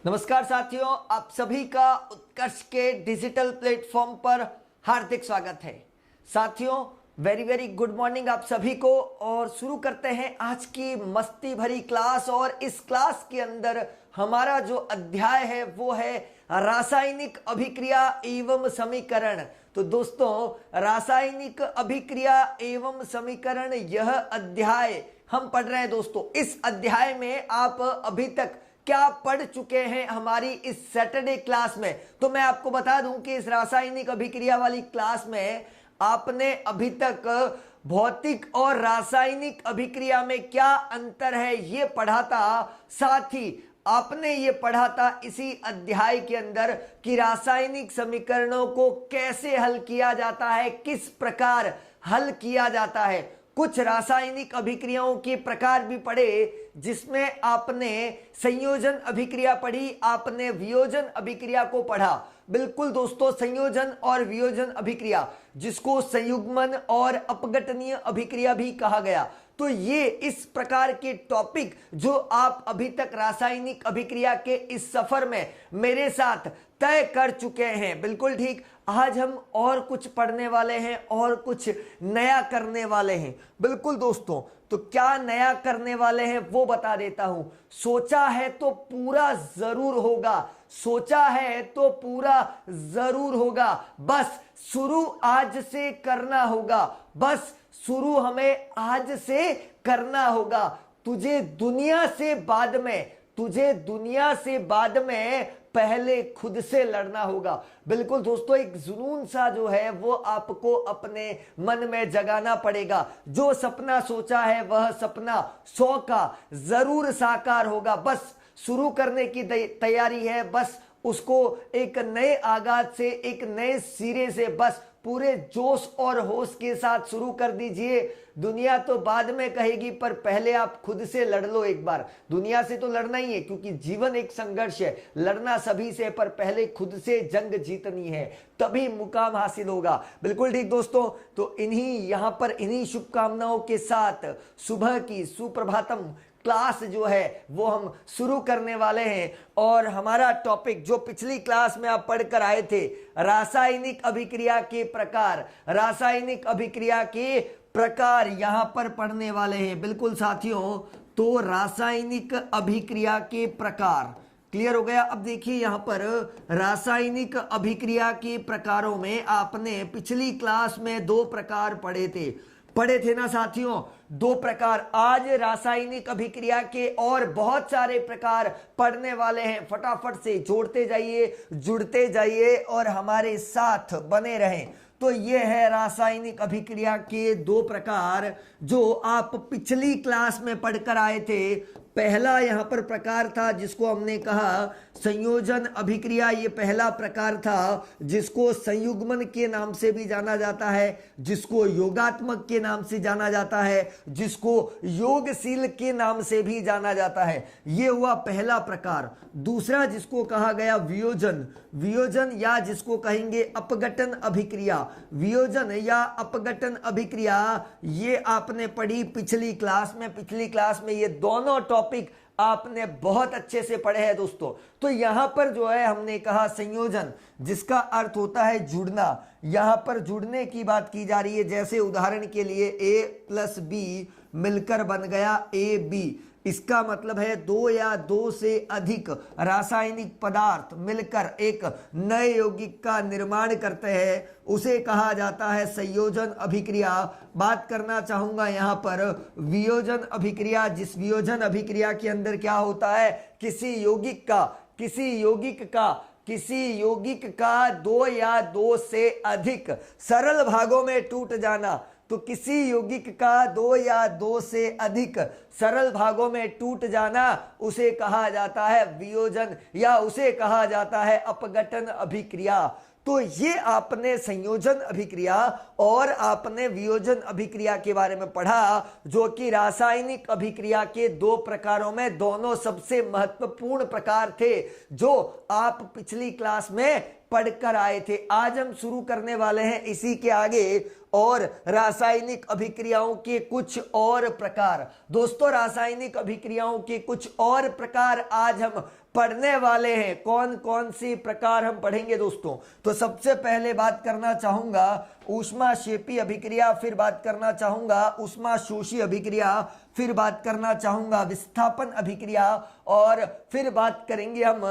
नमस्कार साथियों, आप सभी का उत्कर्ष के डिजिटल प्लेटफॉर्म पर हार्दिक स्वागत है। साथियों, वेरी वेरी गुड मॉर्निंग आप सभी को। और शुरू करते हैं आज की मस्ती भरी क्लास। और इस क्लास के अंदर हमारा जो अध्याय है वो है रासायनिक अभिक्रिया एवं समीकरण। तो दोस्तों, रासायनिक अभिक्रिया एवं समीकरण यह अध्याय हम पढ़ रहे हैं। दोस्तों, इस अध्याय में आप अभी तक क्या पढ़ चुके हैं हमारी इस सैटरडे क्लास में? तो मैं आपको बता दूं कि इस रासायनिक अभिक्रिया वाली क्लास में आपने अभी तक भौतिक और रासायनिक अभिक्रिया में क्या अंतर है ये पढ़ा था। साथ ही आपने ये पढ़ा था इसी अध्याय के अंदर कि रासायनिक समीकरणों को कैसे हल किया जाता है, किस प्रकार हल किया जाता है। कुछ रासायनिक अभिक्रियाओं के प्रकार भी पढ़े, जिसमें आपने संयोजन अभिक्रिया पढ़ी, आपने वियोजन अभिक्रिया को पढ़ा। बिल्कुल दोस्तों, संयोजन और वियोजन अभिक्रिया, जिसको संयुग्मन और अपघटनीय अभिक्रिया भी कहा गया। तो ये इस प्रकार के टॉपिक जो आप अभी तक रासायनिक अभिक्रिया के इस सफर में मेरे साथ तय कर चुके हैं। बिल्कुल ठीक, आज हम और कुछ पढ़ने वाले हैं और कुछ नया करने वाले हैं। बिल्कुल दोस्तों, तो क्या नया करने वाले हैं वो बता देता हूं। सोचा है तो पूरा जरूर होगा, सोचा है तो पूरा जरूर होगा। बस शुरू आज से करना होगा, बस शुरू हमें आज से करना होगा। तुझे दुनिया से बाद में, तुझे दुनिया से बाद में पहले खुद से लड़ना होगा। बिल्कुल दोस्तों, एक जुनून सा जो है वो आपको अपने मन में जगाना पड़ेगा। जो सपना सोचा है वह सपना 100 का जरूर साकार होगा। बस शुरू करने की तैयारी है, बस उसको एक नए आगाज से, एक नए सिरे से बस पूरे जोश और होश के साथ शुरू कर दीजिए। दुनिया तो बाद में कहेगी, पर पहले आप खुद से लड़ लो एक बार। दुनिया से तो लड़ना ही है, क्योंकि जीवन एक संघर्ष है, लड़ना सभी से, पर पहले खुद से जंग जीतनी है, तभी मुकाम हासिल होगा। बिल्कुल ठीक दोस्तों, तो यहां पर इन्हीं शुभकामनाओं के साथ सुबह की सुप्रभातम क्लास जो है वो हम शुरू करने वाले हैं। और हमारा टॉपिक जो पिछली क्लास में आप पढ़कर आए थे, रासायनिक अभिक्रिया के प्रकार, रासायनिक अभिक्रिया के प्रकार यहां पर पढ़ने वाले हैं। बिल्कुल साथियों, तो रासायनिक अभिक्रिया के प्रकार क्लियर हो गया। अब देखिए यहां पर रासायनिक अभिक्रिया के प्रकारों में आपने पिछली क्लास में 2 प्रकार पढ़े थे ना साथियों, 2 प्रकार। आज रासायनिक अभिक्रिया के और बहुत सारे प्रकार पढ़ने वाले हैं। फटाफट से जोड़ते जाइए, जुड़ते जाइए और हमारे साथ बने रहें। तो ये है रासायनिक अभिक्रिया के 2 प्रकार जो आप पिछली क्लास में पढ़कर आए थे। पहला यहां पर प्रकार था जिसको हमने कहा संयोजन अभिक्रिया। ये पहला प्रकार था जिसको संयुग्मन के नाम से भी जाना जाता है, जिसको योगात्मक के नाम से जाना जाता है, जिसको योगशील के नाम से भी जाना जाता है। ये हुआ पहला प्रकार। दूसरा जिसको कहा गया वियोजन, वियोजन या जिसको कहेंगे अपघटन अभिक्रिया, वियोजन या अपघटन अभिक्रिया, ये आपने पढ़ी पिछली क्लास में। पिछली क्लास में ये दोनों टॉपिक आपने बहुत अच्छे से पढ़े हैं दोस्तों। तो यहां पर जो है हमने कहा संयोजन, जिसका अर्थ होता है जुड़ना। यहां पर जुड़ने की बात की जा रही है, जैसे उदाहरण के लिए A+B मिलकर बन गया AB। इसका मतलब है 2 या 2 से अधिक रासायनिक पदार्थ मिलकर एक नए यौगिक का निर्माण करते हैं, उसे कहा जाता है संयोजन अभिक्रिया। बात करना चाहूंगा यहां पर वियोजन अभिक्रिया, जिस वियोजन अभिक्रिया के अंदर क्या होता है, किसी यौगिक का 2 या 2 से अधिक सरल भागों में टूट जाना। तो किसी यौगिक का 2 या 2 से अधिक सरल भागों में टूट जाना, उसे कहा जाता है वियोजन या उसे कहा जाता है अपघटन अभिक्रिया। तो ये आपने संयोजन अभिक्रिया और आपने वियोजन अभिक्रिया के बारे में पढ़ा, जो कि रासायनिक अभिक्रिया के 2 प्रकारों में दोनों सबसे महत्वपूर्ण प्रकार थे जो आप पिछली क्लास में पढ़कर आए थे। आज हम शुरू करने वाले हैं इसी के आगे और रासायनिक अभिक्रियाओं के कुछ और प्रकार। दोस्तों रासायनिक अभिक्रियाओं के कुछ और प्रकार आज हम पढ़ने वाले हैं। कौन कौन सी प्रकार हम पढ़ेंगे दोस्तों? तो सबसे पहले बात करना चाहूंगा ऊष्माक्षेपी अभिक्रिया, फिर बात करना चाहूंगा ऊष्माशोषी अभिक्रिया, फिर बात करना चाहूंगा विस्थापन अभिक्रिया, और फिर बात करेंगे हम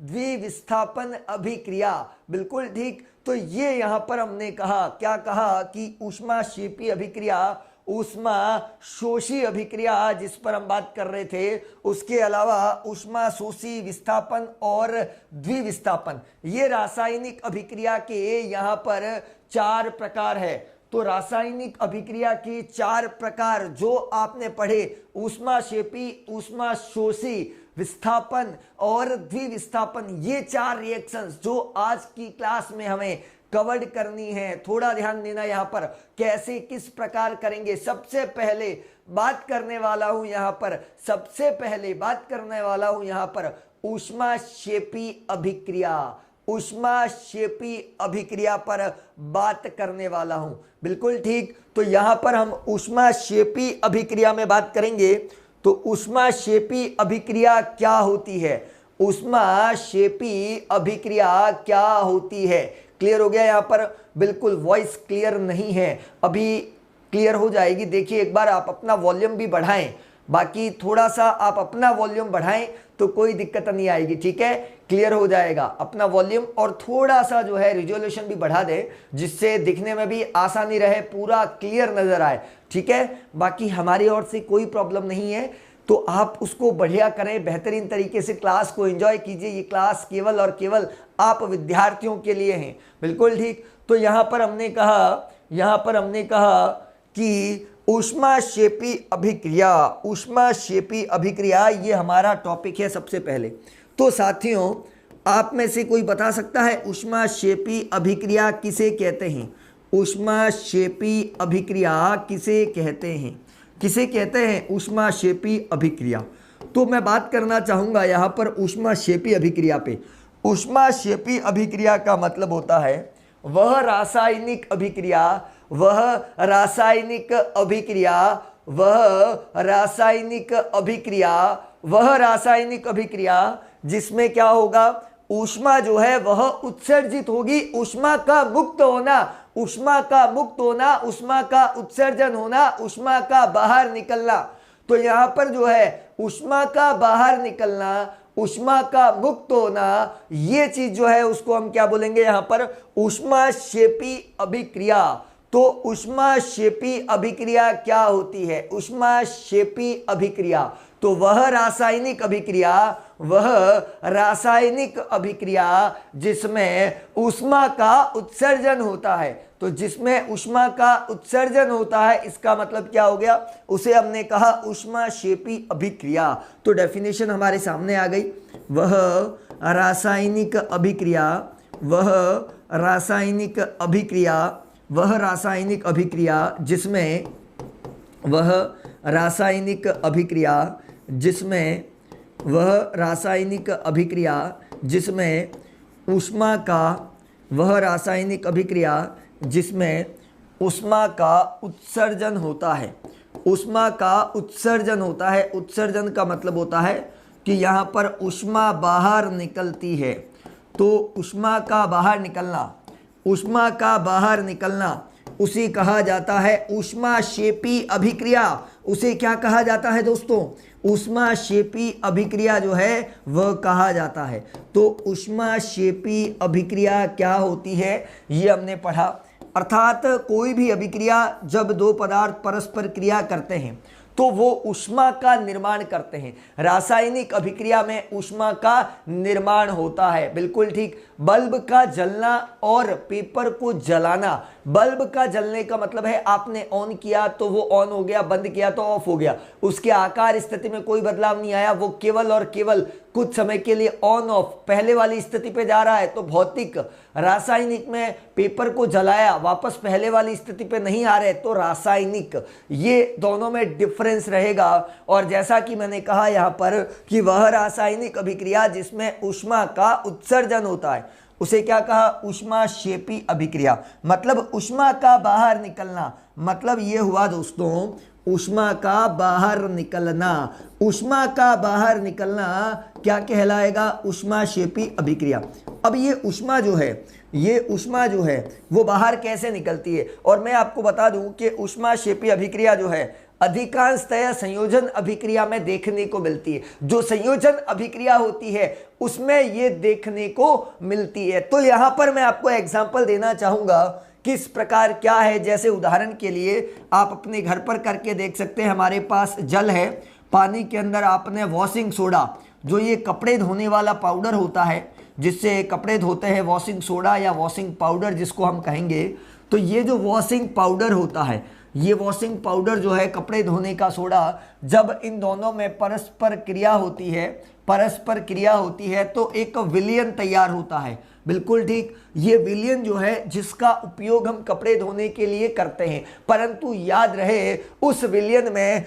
द्विविस्थापन अभिक्रिया। बिल्कुल ठीक। तो ये यहां पर हमने कहा, क्या कहा कि ऊष्माक्षेपी अभिक्रिया, ऊष्माशोषी अभिक्रिया जिस पर हम बात कर रहे थे, उसके अलावा ऊष्माशोषी, विस्थापन और द्विविस्थापन, ये रासायनिक अभिक्रिया के यहाँ पर 4 प्रकार है। तो रासायनिक अभिक्रिया के 4 प्रकार जो आपने पढ़े, ऊष्माक्षेपी, ऊष्माशोषी, विस्थापन और द्विविस्थापन, ये 4 रिएक्शंस जो आज की क्लास में हमें कवर्ड करनी है। थोड़ा ध्यान देना यहाँ पर, कैसे किस प्रकार करेंगे। सबसे पहले बात करने वाला हूं यहाँ पर, सबसे पहले बात करने वाला हूं यहाँ पर ऊष्माक्षेपी अभिक्रिया, ऊष्माक्षेपी अभिक्रिया पर बात करने वाला हूं। बिल्कुल ठीक। तो यहां पर हम ऊष्माक्षेपी अभिक्रिया में बात करेंगे। तो ऊष्माक्षेपी अभिक्रिया क्या होती है? ऊष्माक्षेपी अभिक्रिया क्या होती है? क्लियर हो गया यहाँ पर? बिल्कुल वॉइस क्लियर नहीं है, अभी क्लियर हो जाएगी। देखिए एक बार आप अपना वॉल्यूम भी बढ़ाएं, बाकी थोड़ा सा आप अपना वॉल्यूम बढ़ाएं तो कोई दिक्कत नहीं आएगी। ठीक है, क्लियर हो जाएगा अपना वॉल्यूम, और थोड़ा सा जो है रिजोल्यूशन भी बढ़ा दें जिससे दिखने में भी आसानी रहे, पूरा क्लियर नजर आए। ठीक है, बाकी हमारी ओर से कोई प्रॉब्लम नहीं है, तो आप उसको बढ़िया करें, बेहतरीन तरीके से क्लास को एंजॉय कीजिए। ये क्लास केवल और केवल आप विद्यार्थियों के लिए हैं। बिल्कुल ठीक। तो यहाँ पर हमने कहा कि ऊष्माक्षेपी अभिक्रिया, ऊष्माक्षेपी अभिक्रिया ये हमारा टॉपिक है सबसे पहले। तो साथियों आप में से कोई बता सकता है ऊष्माक्षेपी अभिक्रिया किसे कहते हैं? ऊष्माक्षेपी अभिक्रिया किसे कहते हैं? किसे कहते हैं ऊष्माक्षेपी अभिक्रिया? तो मैं बात करना चाहूंगा यहाँ पर ऊष्माक्षेपी अभिक्रिया पे। ऊष्माक्षेपी अभिक्रिया का मतलब होता है वह रासायनिक अभिक्रिया, वह रासायनिक अभिक्रिया, वह रासायनिक अभिक्रिया, वह रासायनिक अभिक्रिया जिसमें क्या होगा, ऊष्मा जो है वह उत्सर्जित होगी। ऊष्मा का मुक्त होना, ऊष्मा का मुक्त होना, ऊष्मा का उत्सर्जन होना, ऊष्मा का बाहर निकलना। तो यहां पर जो है ऊष्मा का बाहर निकलना, ऊष्मा का मुक्त होना, ये चीज जो है उसको हम क्या बोलेंगे यहां पर? ऊष्माक्षेपी अभिक्रिया। तो ऊष्माक्षेपी अभिक्रिया क्या होती है? ऊष्माक्षेपी अभिक्रिया तो वह रासायनिक अभिक्रिया, वह रासायनिक अभिक्रिया जिसमें ऊष्मा का उत्सर्जन होता है। तो जिसमें ऊष्मा का उत्सर्जन होता है, इसका मतलब क्या हो गया? उसे हमने कहा ऊष्माक्षेपी अभिक्रिया। तो डेफिनेशन हमारे सामने आ गई। वह रासायनिक अभिक्रिया, वह रासायनिक अभिक्रिया, वह रासायनिक अभिक्रिया जिसमें, वह रासायनिक अभिक्रिया जिसमें, वह रासायनिक अभिक्रिया जिसमें ऊष्मा का, वह रासायनिक अभिक्रिया जिसमें ऊष्मा का उत्सर्जन होता है। ऊष्मा का उत्सर्जन होता है। उत्सर्जन का मतलब होता है कि यहाँ पर ऊष्मा बाहर निकलती है। तो ऊष्मा का बाहर निकलना, ऊष्मा का बाहर निकलना उसे कहा जाता है ऊष्माक्षेपी अभिक्रिया। उसे क्या कहा जाता है दोस्तों? ऊष्माक्षेपी अभिक्रिया जो है वह कहा जाता है। तो ऊष्माक्षेपी अभिक्रिया क्या होती है ये हमने पढ़ा। अर्थात कोई भी अभिक्रिया जब दो पदार्थ परस्पर क्रिया करते हैं तो वो ऊष्मा का निर्माण करते हैं। रासायनिक अभिक्रिया में ऊष्मा का निर्माण होता है। बिल्कुल ठीक। बल्ब का जलना और पेपर को जलाना। बल्ब का जलने का मतलब है आपने ऑन किया तो वो ऑन हो गया, बंद किया तो ऑफ हो गया, उसके आकार स्थिति में कोई बदलाव नहीं आया, वो केवल और केवल कुछ समय के लिए ऑन ऑफ पहले वाली स्थिति पे जा रहा है। तो भौतिक। रासायनिक में पेपर को जलाया वापस पहले वाली स्थिति पे नहीं आ रहे, तो रासायनिक। ये दोनों में डिफरेंस रहेगा। और जैसा कि मैंने कहा यहाँ पर कि वह रासायनिक अभिक्रिया जिसमें ऊष्मा का उत्सर्जन होता है। उसे क्या कहा? ऊष्माक्षेपी अभिक्रिया। मतलब ऊष्मा का बाहर निकलना, मतलब ये हुआ दोस्तों ऊष्मा का बाहर निकलना। ऊष्मा का बाहर निकलना क्या कहलाएगा? ऊष्माक्षेपी अभिक्रिया। अब ये ऊष्मा जो है वो बाहर कैसे निकलती है? और मैं आपको बता दूं कि ऊष्माक्षेपी अभिक्रिया जो है अधिकांशतः संयोजन अभिक्रिया में देखने को मिलती है। जो संयोजन अभिक्रिया होती है उसमें ये देखने को मिलती है। तो यहां पर मैं आपको एग्जांपल देना चाहूंगा किस प्रकार क्या है। जैसे उदाहरण के लिए आप अपने घर पर करके देख सकते हैं। हमारे पास जल है, पानी के अंदर आपने वॉशिंग सोडा, जो ये कपड़े धोने वाला पाउडर होता है जिससे कपड़े धोते हैं, वॉशिंग सोडा या वॉशिंग पाउडर जिसको हम कहेंगे, तो ये जो वॉशिंग पाउडर होता है, ये वॉशिंग पाउडर जो है कपड़े धोने का सोडा, जब इन दोनों में परस्पर क्रिया होती है तो एक विलयन तैयार होता है। बिल्कुल ठीक, ये विलयन जो है जिसका उपयोग हम कपड़े धोने के लिए करते हैं। परंतु याद रहे उस विलयन में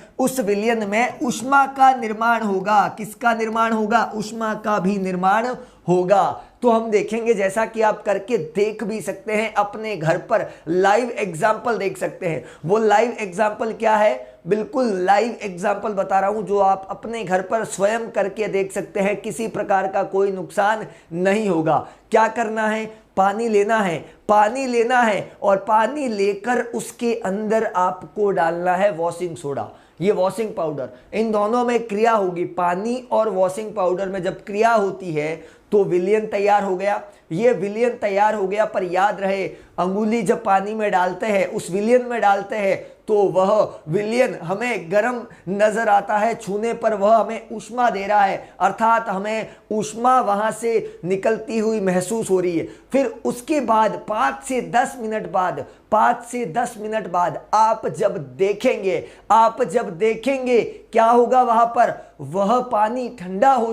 ऊष्मा का निर्माण होगा। किसका निर्माण होगा? ऊष्मा का भी निर्माण होगा। तो हम देखेंगे, जैसा कि आप करके देख भी सकते हैं, अपने घर पर लाइव एग्जाम्पल देख सकते हैं। वो लाइव एग्जाम्पल क्या है? बिल्कुल लाइव एग्जाम्पल बता रहा हूं जो आप अपने घर पर स्वयं करके देख सकते हैं। किसी प्रकार का कोई नुकसान नहीं होगा। क्या करना है? पानी लेना है और पानी लेकर उसके अंदर आपको डालना है वॉशिंग सोडा, ये वॉशिंग पाउडर। इन दोनों में क्रिया होगी, पानी और वॉशिंग पाउडर में जब क्रिया होती है तो विलयन तैयार हो गया। ये विलयन तैयार हो गया, पर याद रहे अंगुली जब पानी में डालते हैं, उस विलयन में डालते हैं, तो वह विलयन हमें गर्म नजर आता है। छूने पर वह हमें ऊष्मा दे रहा है, अर्थात हमें ऊष्मा वहां से निकलती हुई महसूस हो रही है। फिर उसके बाद 5 से 10 मिनट बाद आप जब देखेंगे क्या होगा? वहां पर वह पानी ठंडा हो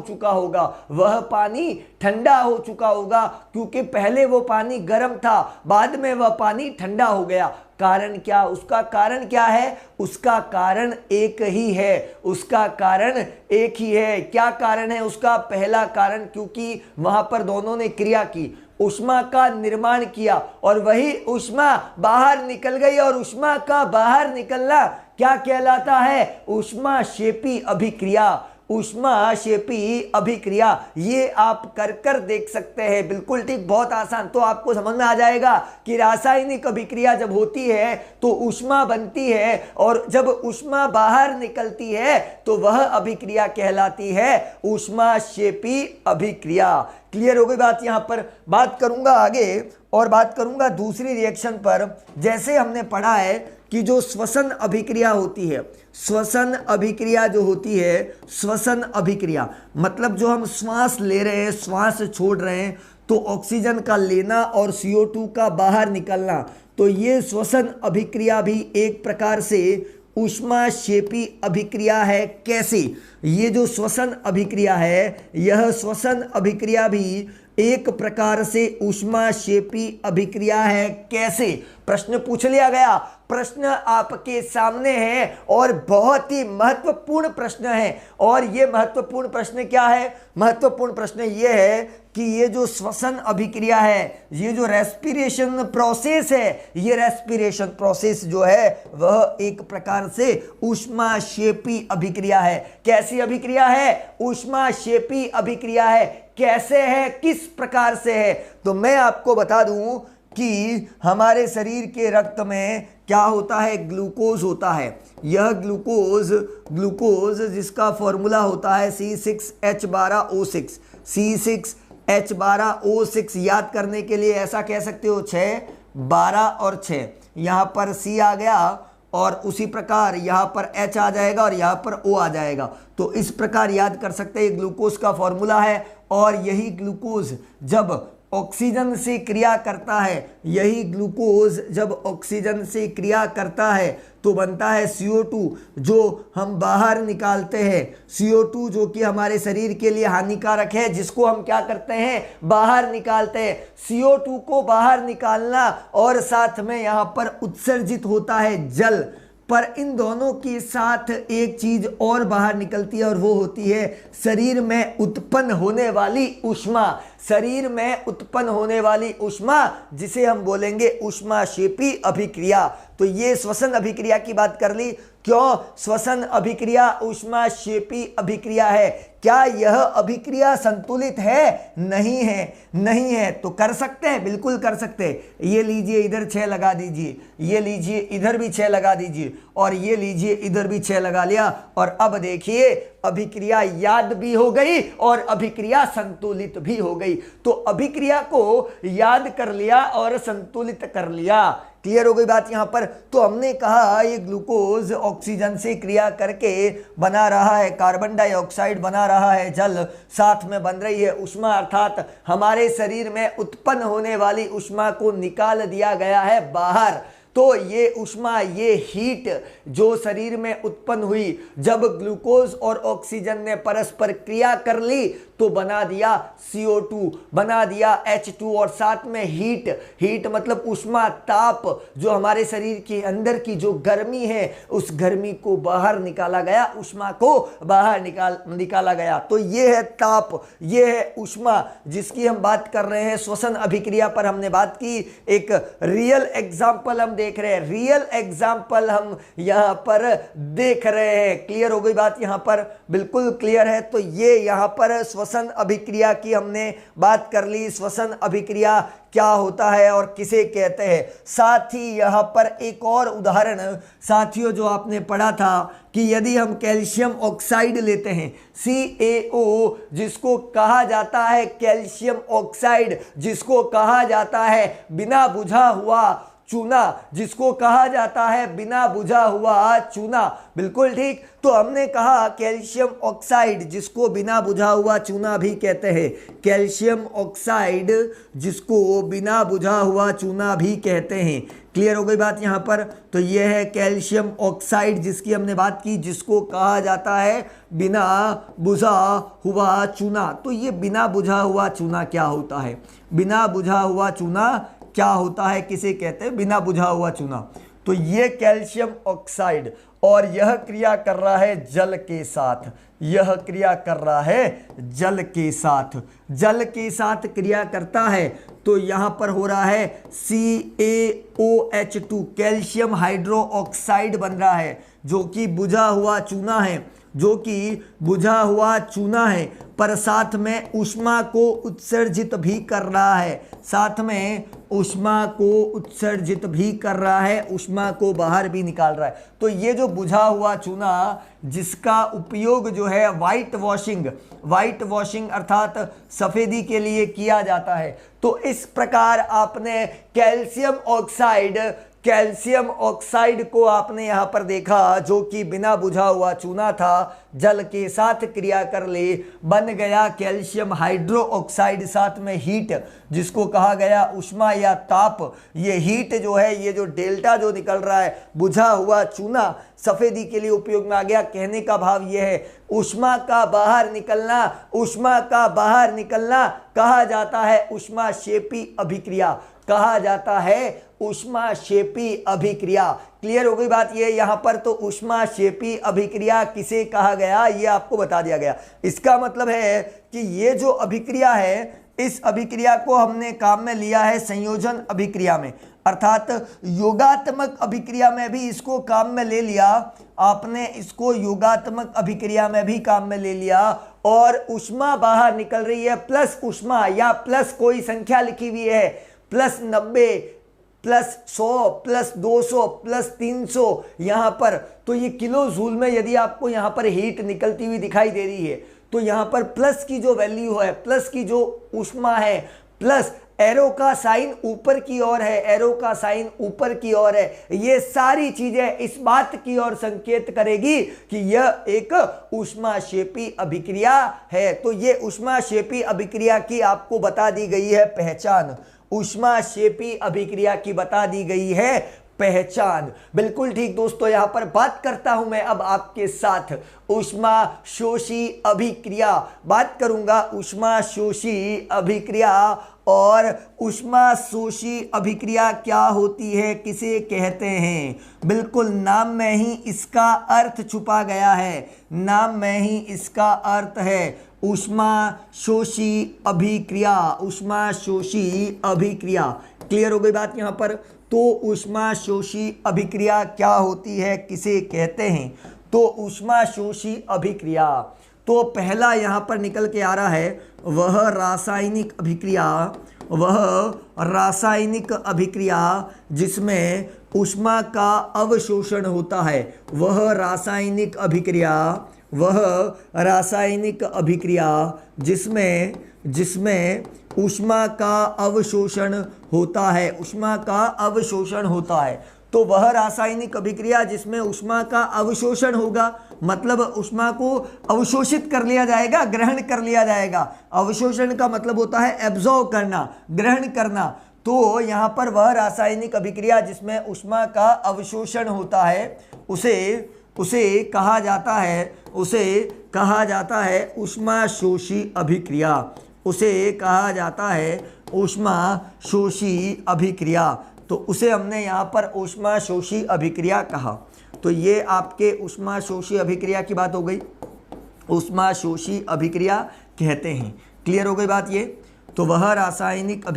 चुका होगा, क्योंकि पहले वो पानी गर्म था, बाद में वह पानी ठंडा हो गया। कारण क्या? उसका कारण क्या है? उसका कारण एक ही है। क्या कारण है उसका? पहला कारण, क्योंकि वहां पर दोनों ने क्रिया की, ऊष्मा का निर्माण किया और वही ऊष्मा बाहर निकल गई। और ऊष्मा का बाहर निकलना क्या कहलाता है? ऊष्माक्षेपी अभिक्रिया। ये आप कर देख सकते हैं। बिल्कुल ठीक, बहुत आसान। तो आपको समझ में आ जाएगा कि रासायनिक अभिक्रिया जब होती है तो ऊष्मा बनती है, और जब ऊष्मा बाहर निकलती है तो वह अभिक्रिया कहलाती है ऊष्माक्षेपी अभिक्रिया। क्लियर हो गई बात? यहां पर बात करूंगा आगे और बात करूंगा दूसरी रिएक्शन पर। जैसे हमने पढ़ा है कि जो श्वसन अभिक्रिया होती है, श्वसन अभिक्रिया मतलब जो हम श्वास ले रहे हैं, श्वास छोड़ रहे हैं, तो ऑक्सीजन का लेना और CO2 का बाहर निकलना, तो ये श्वसन अभिक्रिया भी एक प्रकार से ऊष्माक्षेपी अभिक्रिया है। कैसे? ये जो श्वसन अभिक्रिया है, यह श्वसन अभिक्रिया भी एक प्रकार से ऊष्माक्षेपी अभिक्रिया है। कैसे? प्रश्न पूछ लिया गया। प्रश्न आपके सामने है और बहुत ही महत्वपूर्ण प्रश्न है। और ये महत्वपूर्ण प्रश्न क्या है? महत्वपूर्ण प्रश्न ये है कि ये जो श्वसन अभिक्रिया है, ये जो रेस्पिरेशन प्रोसेस है, ये रेस्पिरेशन प्रोसेस जो है वह एक प्रकार से ऊष्माक्षेपी अभिक्रिया है। कैसी अभिक्रिया है? ऊष्माक्षेपी अभिक्रिया है। कैसे है? किस प्रकार से है? तो मैं आपको बता दूं कि हमारे शरीर के रक्त में क्या होता है? ग्लूकोज होता है। यह ग्लूकोज जिसका फॉर्मूला होता है C6H12O6। C6H12O6 याद करने के लिए ऐसा कह सकते हो 6, 12 और 6। यहाँ पर C आ गया और उसी प्रकार यहाँ पर H आ जाएगा और यहाँ पर O आ जाएगा। तो इस प्रकार याद कर सकते हैं, ग्लूकोज का फॉर्मूला है। और यही ग्लूकोज जब ऑक्सीजन से क्रिया करता है, यही ग्लूकोज जब ऑक्सीजन से क्रिया करता है तो बनता है CO2, जो हम बाहर निकालते हैं। CO2 जो कि हमारे शरीर के लिए हानिकारक है, जिसको हम क्या करते हैं? बाहर निकालते हैं। CO2 को बाहर निकालना और साथ में यहाँ पर उत्सर्जित होता है जल। पर इन दोनों के साथ एक चीज और बाहर निकलती है और वो होती है शरीर में उत्पन्न होने वाली ऊष्मा। शरीर में उत्पन्न होने वाली ऊष्मा जिसे हम बोलेंगे ऊष्माक्षेपी अभिक्रिया। तो ये श्वसन अभिक्रिया की बात कर ली। क्यों श्वसन अभिक्रिया ऊष्माक्षेपी अभिक्रिया है? क्या यह अभिक्रिया संतुलित है? नहीं है, नहीं है। तो कर सकते हैं, बिल्कुल कर सकते हैं। ये लीजिए इधर 6 लगा दीजिए, ये लीजिए इधर भी 6 लगा दीजिए, और ये लीजिए इधर भी 6 लगा लिया। और अब देखिए अभिक्रिया याद भी हो गई और अभिक्रिया संतुलित भी हो गई। तो अभिक्रिया को याद कर लिया और संतुलित कर लिया। क्लियर हो गई बात यहां पर? तो हमने कहा ये ग्लूकोज ऑक्सीजन से क्रिया करके बना रहा है कार्बन डाइऑक्साइड, बना रहा है जल, साथ में बन रही है ऊष्मा, अर्थात हमारे शरीर में उत्पन्न होने वाली ऊष्मा को निकाल दिया गया है बाहर। तो ये ऊष्मा, ये हीट जो शरीर में उत्पन्न हुई जब ग्लूकोज और ऑक्सीजन ने परस्पर क्रिया कर ली तो बना दिया CO2, बना दिया H2, और साथ में हीट। हीट मतलब ऊष्मा, ताप, जो हमारे शरीर के अंदर की जो गर्मी है उस गर्मी को बाहर निकाला गया, ऊष्मा को बाहर निकाला गया। तो ये है ताप, ये है ऊष्मा जिसकी हम बात कर रहे हैं। श्वसन अभिक्रिया पर हमने बात की। एक रियल एग्जाम्पल हम देख रहे हैं, रियल एग्जाम्पल हम यहां पर देख रहे हैं। क्लियर हो गई बात यहां पर? बिल्कुल क्लियर है। तो ये यहां पर श्वसन अभिक्रिया की हमने बात कर ली। श्वसन अभिक्रिया क्या होता है और किसे कहते हैं। साथ ही यहां पर एक और उदाहरण साथियों जो आपने पढ़ा था कि यदि हम कैल्शियम ऑक्साइड लेते हैं, CaO, जिसको कहा जाता है कैल्शियम ऑक्साइड, जिसको कहा जाता है बिना बुझा हुआ चूना, जिसको कहा जाता है बिना बुझा हुआ चूना। बिल्कुल ठीक। तो हमने कहा कैल्शियम ऑक्साइड जिसको बिना बुझा हुआ चूना भी कहते हैं, कैल्शियम ऑक्साइड जिसको बिना बुझा हुआ चूना भी कहते हैं। क्लियर हो गई बात यहां पर? तो यह है कैल्शियम ऑक्साइड जिसकी हमने बात की, जिसको कहा जाता है बिना बुझा हुआ चूना। तो ये बिना बुझा हुआ चूना क्या होता है? बिना बुझा हुआ चूना क्या होता है, किसे कहते हैं बिना बुझा हुआ चूना? तो ये कैल्शियम ऑक्साइड, और यह क्रिया कर रहा है जल के साथ, यह क्रिया कर रहा है जल के साथ, जल के साथ क्रिया करता है। तो यहां पर हो रहा है CaOH2, कैल्शियम हाइड्रो ऑक्साइड बन रहा है, जो कि बुझा हुआ चूना है, जो कि बुझा हुआ चूना है, पर साथ में ऊष्मा को उत्सर्जित भी कर रहा है, साथ में ऊष्मा को उत्सर्जित भी कर रहा है, ऊष्मा को बाहर भी निकाल रहा है। तो ये जो बुझा हुआ चूना जिसका उपयोग जो है व्हाइट वॉशिंग अर्थात सफेदी के लिए किया जाता है। तो इस प्रकार आपने कैल्शियम ऑक्साइड को आपने यहां पर देखा, जो कि बिना बुझा हुआ चूना था, जल के साथ क्रिया कर ले बन गया कैल्शियम हाइड्रो ऑक्साइड, साथ में हीट जिसको कहा गया ऊष्मा या ताप। ये हीट जो है, ये जो डेल्टा जो निकल रहा है, बुझा हुआ चूना सफेदी के लिए उपयोग में आ गया। कहने का भाव यह है ऊष्मा का बाहर निकलना, ऊष्मा का बाहर निकलना कहा जाता है ऊष्माक्षेपी अभिक्रिया, कहा जाता है ऊष्माक्षेपी अभिक्रिया। क्लियर हो गई बात ये यहां पर? तो ऊष्माक्षेपी अभिक्रिया किसे कहा गया ये आपको बता दिया गया। इसका मतलब है कि ये जो अभिक्रिया है, इस अभिक्रिया को हमने काम में लिया है संयोजन अभिक्रिया में, अर्थात योगात्मक अभिक्रिया में भी इसको काम में ले लिया आपने, इसको योगात्मक अभिक्रिया में भी काम में ले लिया, और ऊष्मा बाहर निकल रही है प्लस ऊष्मा, या प्लस कोई संख्या लिखी हुई है +90 +100 +200 +300 यहां पर। तो ये किलो जूल में यदि आपको यहां पर हीट निकलती हुई दिखाई दे रही है, तो यहां पर प्लस की जो वैल्यू है, प्लस की जो ऊष्मा है, प्लस एरो का साइन ऊपर की ओर है, एरो का साइन ऊपर की ओर है, ये सारी चीजें इस बात की ओर संकेत करेगी कि यह एक ऊष्माक्षेपी अभिक्रिया है। तो ये ऊष्माक्षेपी अभिक्रिया की आपको बता दी गई है पहचान, ऊष्माक्षेपी अभिक्रिया की बता दी गई है पहचान। बिल्कुल ठीक दोस्तों, यहां पर बात करता हूं मैं अब आपके साथ ऊष्माशोषी अभिक्रिया। बात करूंगा ऊष्माशोषी अभिक्रिया। और ऊष्माशोषी अभिक्रिया क्या होती है, किसे कहते हैं? बिल्कुल नाम में ही इसका अर्थ छुपा गया है, नाम में ही इसका अर्थ है ऊष्माशोषी अभिक्रिया। ऊष्माशोषी अभिक्रिया। क्लियर हो गई बात यहां पर? तो ऊष्माशोषी अभिक्रिया क्या होती है, किसे कहते हैं? तो ऊष्माशोषी अभिक्रिया, तो पहला यहां पर निकल के आ रहा है वह रासायनिक अभिक्रिया, वह रासायनिक अभिक्रिया जिसमें ऊष्मा का अवशोषण होता है। वह रासायनिक अभिक्रिया, वह रासायनिक अभिक्रिया जिसमें ऊष्मा का अवशोषण होता है, ऊष्मा का अवशोषण होता है। तो वह रासायनिक अभिक्रिया जिसमें ऊष्मा का अवशोषण होगा, मतलब ऊष्मा को अवशोषित कर लिया जाएगा, ग्रहण कर लिया जाएगा। अवशोषण का मतलब होता है एब्जॉर्व करना, ग्रहण करना। तो यहाँ पर वह रासायनिक अभिक्रिया जिसमें ऊष्मा का अवशोषण होता है उसे कहा जाता है ऊष्माशोषी अभिक्रिया। उसे कहा जाता है ऊष्माशोषी अभिक्रिया। तो उसे हमने यहाँ पर ऊष्माशोषी अभिक्रिया कहा। तो ये आपके ऊष्माशोषी अभिक्रिया की बात हो गई, ऊष्माशोषी अभिक्रिया कहते हैं। क्लियर हो गई बात ये? तो वह रासायनिक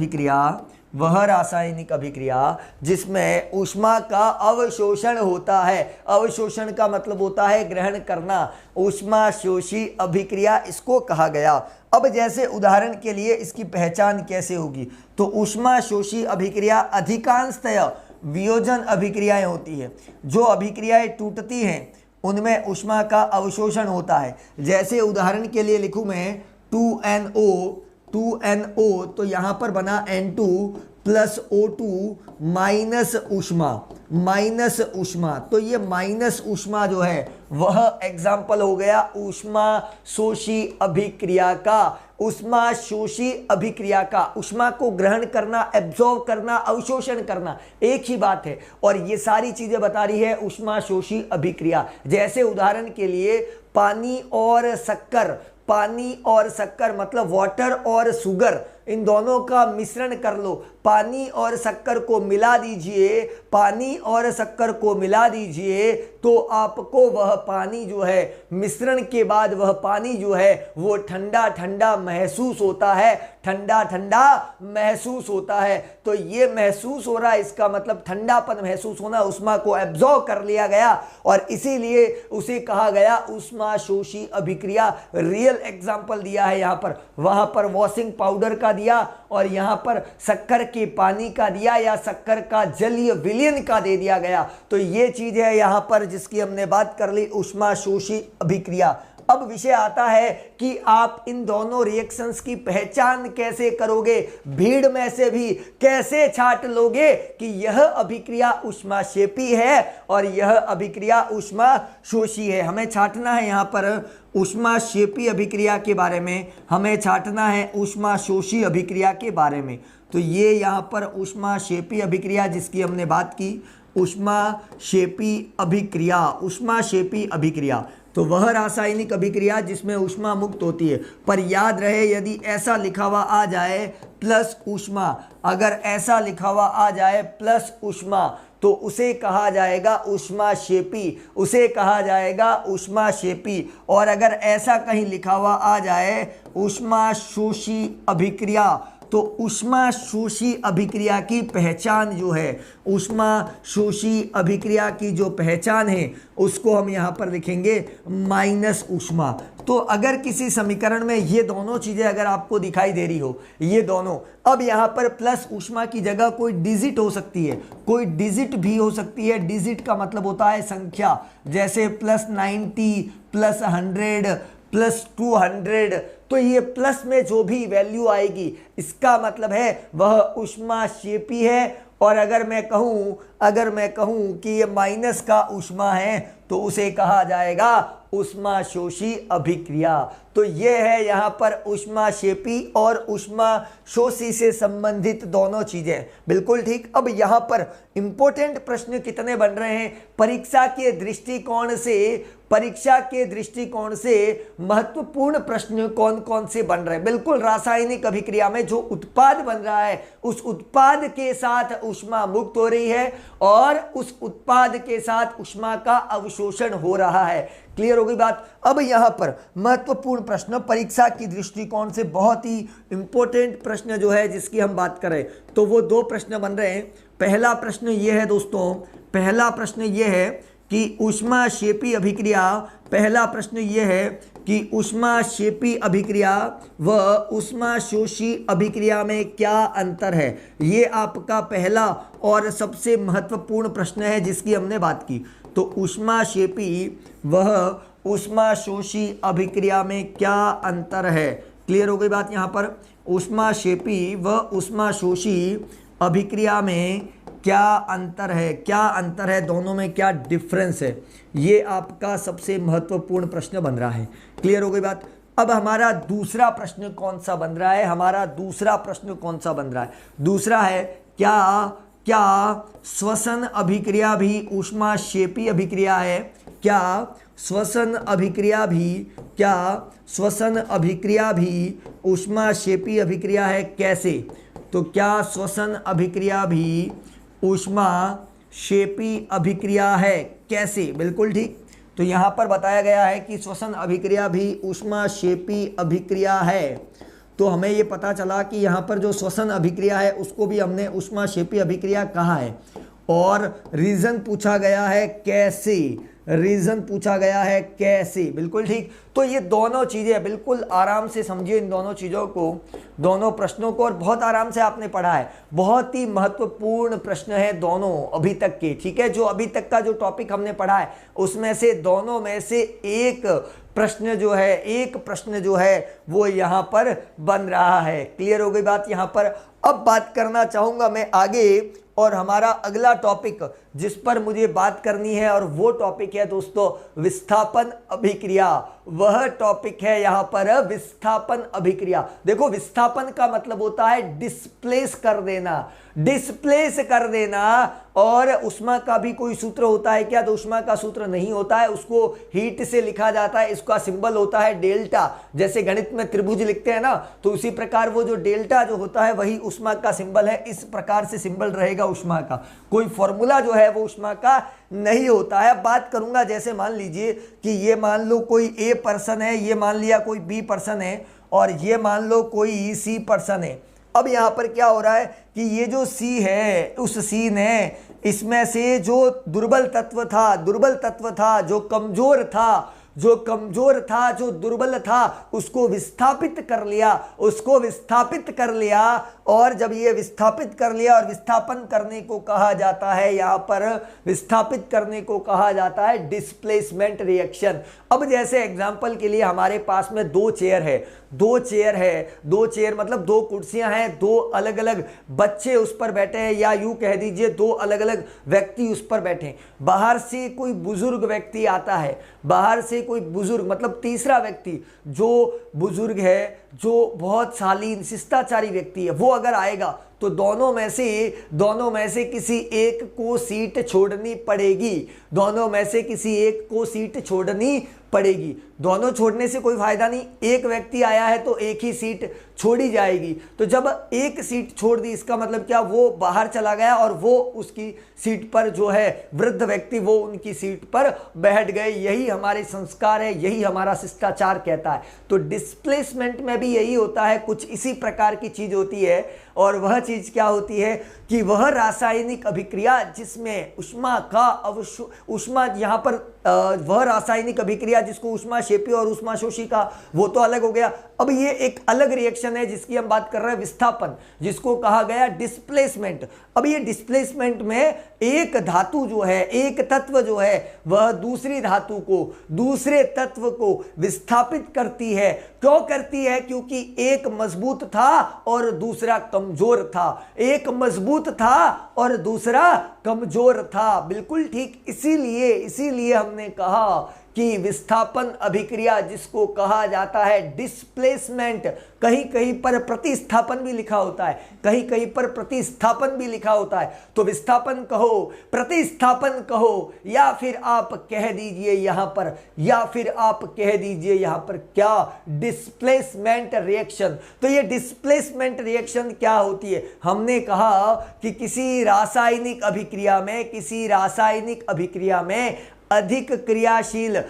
अभिक्रिया जिसमें ऊष्मा का अवशोषण होता है, अवशोषण का मतलब होता है ग्रहण करना, ऊष्माशोषी अभिक्रिया इसको कहा गया। अब जैसे उदाहरण के लिए इसकी पहचान कैसे होगी? तो ऊष्माशोषी अभिक्रिया अधिकांशतः वियोजन अभिक्रियाएं होती है। जो अभिक्रियाएं टूटती हैं उनमें ऊष्मा का अवशोषण होता है। जैसे उदाहरण के लिए लिखूं मैं 2NO, तो यहाँ पर बना N2 प्लस O2 माइनस ऊष्मा। तो ये माइनस ऊष्मा जो है वह एग्जाम्पल हो गया ऊष्माशोषी अभिक्रिया का। ऊष्माशोषी अभिक्रिया का, ऊष्मा को ग्रहण करना, एब्जॉर्व करना, अवशोषण करना, एक ही बात है। और ये सारी चीजें बता रही है ऊष्माशोषी अभिक्रिया। जैसे उदाहरण के लिए पानी और शक्कर मतलब वाटर और शुगर, इन दोनों का मिश्रण कर लो। पानी और शक्कर को मिला दीजिए तो आपको वह पानी जो है, मिश्रण के बाद वह पानी जो है वो ठंडा ठंडा महसूस होता है। तो ये महसूस हो रहा है, इसका मतलब ठंडापन महसूस होना, ऊष्मा को एब्जॉर्ब कर लिया गया और इसीलिए उसे कहा गया ऊष्माशोषी अभिक्रिया। रियल एग्जाम्पल दिया है यहाँ पर, वहां पर वॉशिंग पाउडर का दिया और यहाँ पर शक्कर के पानी का दिया या शक्कर का जलीय विलयन का दे दिया गया। तो ये चीज है यहाँ पर जिसकी हमने बात कर ली, ऊष्माशोषी अभिक्रिया। अब विषय आता है कि आप इन दोनों रिएक्शंस की पहचान कैसे करोगे, भीड़ में से भी कैसे छांट लोगे कि यह अभिक्रिया ऊष्माक्षेपी है और यह अभिक्रिया ऊष्माशोषी है। हमें छांटना है यहाँ पर ऊष्माक्षेपी अभिक्रिया के बारे में, हमें छांटना है ऊष्माशोषी अभिक्रिया के बारे में। तो ये यहाँ पर ऊष्माक्षेपी अभिक्रिया जिसकी हमने बात की, ऊष्माक्षेपी अभिक्रिया, तो वह रासायनिक अभिक्रिया जिसमें ऊष्मा मुक्त होती है। पर याद रहे यदि ऐसा लिखा हुआ आ जाए प्लस ऊष्मा, अगर ऐसा लिखा हुआ आ जाए प्लस ऊष्मा तो उसे कहा जाएगा ऊष्माक्षेपी। और अगर ऐसा कहीं लिखा हुआ आ जाए ऊष्माशोषी अभिक्रिया तो ऊष्माशोषी अभिक्रिया की पहचान जो है, ऊष्माशोषी अभिक्रिया की जो पहचान है उसको हम यहाँ पर लिखेंगे माइनस ऊष्मा। तो अगर किसी समीकरण में ये दोनों चीजें अगर आपको दिखाई दे रही हो, ये दोनों, अब यहाँ पर प्लस ऊष्मा की जगह कोई डिजिट हो सकती है, कोई डिजिट भी हो सकती है। डिजिट का मतलब होता है संख्या, जैसे प्लस 90 प्लस 100 प्लस 200। तो ये प्लस में जो भी वैल्यू आएगी इसका मतलब है वह ऊष्माक्षेपी है। और अगर मैं कहूं कि ये माइनस का ऊष्मा है तो उसे कहा जाएगा उष्माशोषी अभिक्रिया। तो ये है यहाँ पर उष्माक्षेपी और उष्माशोषी से संबंधित दोनों चीजें। बिल्कुल ठीक। अब यहाँ पर इंपॉर्टेंट प्रश्न कितने बन रहे हैं परीक्षा के दृष्टिकोण से महत्वपूर्ण प्रश्न कौन कौन से बन रहे हैं। बिल्कुल, रासायनिक अभिक्रिया में जो उत्पाद बन रहा है उस उत्पाद के साथ ऊष्मा मुक्त हो रही है और उस उत्पाद के साथ ऊष्मा का अवशोषण हो रहा है। क्लियर हो गई बात। अब यहां पर महत्वपूर्ण प्रश्न परीक्षा की दृष्टिकोण से बहुत ही इंपॉर्टेंट प्रश्न जो है जिसकी हम बात करें तो वो दो प्रश्न बन रहे हैं। पहला प्रश्न ये है दोस्तों, पहला प्रश्न ये है कि उष्माक्षेपी अभिक्रिया, पहला प्रश्न ये है कि उष्माक्षेपी अभिक्रिया व उष्माशोषी अभिक्रिया में क्या अंतर है। ये आपका पहला और सबसे महत्वपूर्ण प्रश्न है जिसकी हमने बात की। तो उष्माक्षेपी व उष्माशोषी अभिक्रिया में क्या अंतर है। क्लियर हो गई बात। यहाँ पर उष्माक्षेपी व उष्माशोषी अभिक्रिया में क्या अंतर है, क्या अंतर है, दोनों में क्या डिफरेंस है, ये आपका सबसे महत्वपूर्ण प्रश्न बन रहा है। क्लियर हो गई बात। अब हमारा दूसरा प्रश्न कौन सा बन रहा है, हमारा दूसरा प्रश्न कौन सा बन रहा है। दूसरा है क्या श्वसन अभिक्रिया भी उष्माक्षेपी अभिक्रिया है। क्या श्वसन अभिक्रिया भी उष्माक्षेपी अभिक्रिया है। कैसे। तो क्या श्वसन अभिक्रिया भी उष्माक्षेपी अभिक्रिया है, कैसे। बिल्कुल ठीक। तो यहाँ पर बताया गया है कि श्वसन अभिक्रिया भी उष्माक्षेपी अभिक्रिया है। तो हमें ये पता चला कि यहाँ पर जो श्वसन अभिक्रिया है उसको भी हमने उष्माक्षेपी अभिक्रिया कहा है। और रीजन पूछा गया है कैसे, रीजन पूछा गया है कैसे। बिल्कुल ठीक। तो ये दोनों चीजें बिल्कुल आराम से समझिए, इन दोनों चीजों को, दोनों प्रश्नों को, और बहुत आराम से आपने पढ़ा है। बहुत ही महत्वपूर्ण प्रश्न है दोनों अभी तक के। ठीक है, जो अभी तक का जो टॉपिक हमने पढ़ा है उसमें से दोनों में से एक प्रश्न जो है वो यहाँ पर बन रहा है। क्लियर हो गई बात यहाँ पर। अब बात करना चाहूंगा मैं आगे, और हमारा अगला टॉपिक जिस पर मुझे बात करनी है और वो टॉपिक है दोस्तों विस्थापन अभिक्रिया। वह टॉपिक है यहाँ पर विस्थापन अभिक्रिया। देखो, विस्थापन का मतलब होता है डिस्प्लेस कर देना, और उष्मा का भी कोई सूत्र होता है क्या। तो उष्मा का सूत्र नहीं होता है, उसको हीट से लिखा जाता है। इसका सिंबल होता है डेल्टा। जैसे गणित में त्रिभुज लिखते हैं ना, तो उसी प्रकार वो जो डेल्टा जो होता है वही उष्मा का सिंबल है। इस प्रकार से सिंबल रहेगा उष्मा का। कोई फॉर्मूला जो है वो उष्मा का नहीं होता है। बात करूंगा, जैसे मान लीजिए कि ये मान लो कोई ए पर्सन है, ये मान लिया कोई बी पर्सन है, और ये मान लो कोई सी पर्सन है। अब यहाँ पर क्या हो रहा है कि ये जो सी है, उस सी ने इसमें से जो दुर्बल तत्व था, जो कमजोर था, जो दुर्बल था, उसको विस्थापित कर लिया। और जब ये विस्थापित कर लिया, और विस्थापन करने को कहा जाता है, यहाँ पर विस्थापित करने को कहा जाता है डिस्प्लेसमेंट रिएक्शन। अब जैसे एग्जांपल के लिए हमारे पास में दो चेयर मतलब दो कुर्सियां हैं, दो अलग अलग बच्चे उस पर बैठे हैं, या यूं कह दीजिए दो अलग अलग व्यक्ति उस पर बैठे हैं। बाहर से कोई बुजुर्ग व्यक्ति आता है, मतलब तीसरा व्यक्ति जो बुजुर्ग है, जो बहुत शालीन शिष्टाचारी व्यक्ति है, वो अगर आएगा तो दोनों में से किसी एक को सीट छोड़नी पड़ेगी। दोनों छोड़ने से कोई फायदा नहीं। एक व्यक्ति आया है तो एक ही सीट छोड़ी जाएगी। तो जब एक सीट छोड़ दी, इसका मतलब क्या, वो बाहर चला गया और वो उसकी सीट पर जो है वृद्ध व्यक्ति वो उनकी सीट पर बैठ गए। यही हमारे संस्कार है, यही हमारा शिष्टाचार कहता है। तो डिस्प्लेसमेंट में भी यही होता है, कुछ इसी प्रकार की चीज होती है। और वह चीज क्या होती है कि वह रासायनिक अभिक्रिया जिसमें यहाँ पर वह रासायनिक अभिक्रिया जिसको उष्माक्षेपी और उष्माशोषी का, वो तो अलग हो गया। अब ये एक अलग रिएक्शन है जिसकी हम बात कर रहे हैं विस्थापन, जिसको कहा गया डिस्प्लेसमेंट। अब ये डिस्प्लेसमेंट में एक धातु जो है, एक तत्व जो है, वह दूसरी धातु को, दूसरे तत्व को विस्थापित करती है। क्यों करती है? क्योंकि एक मजबूत था और दूसरा कमजोर था, एक मजबूत था और दूसरा कमजोर था। बिल्कुल ठीक। इसीलिए हमने कहा कि विस्थापन अभिक्रिया जिसको कहा जाता है डिस्प्लेसमेंट, कहीं कहीं पर प्रतिस्थापन भी लिखा होता है, कहीं कहीं पर प्रतिस्थापन भी लिखा होता है, तो विस्थापन कहो, प्रतिस्थापन कहो, या फिर आप कह दीजिए यहां पर, या फिर आप कह दीजिए यहां पर क्या, डिस्प्लेसमेंट रिएक्शन। तो ये डिस्प्लेसमेंट रिएक्शन क्या होती है? हमने कहा कि किसी रासायनिक अभिक्रिया में, किसी रासायनिक अभिक्रिया में अधिक क्रियाशील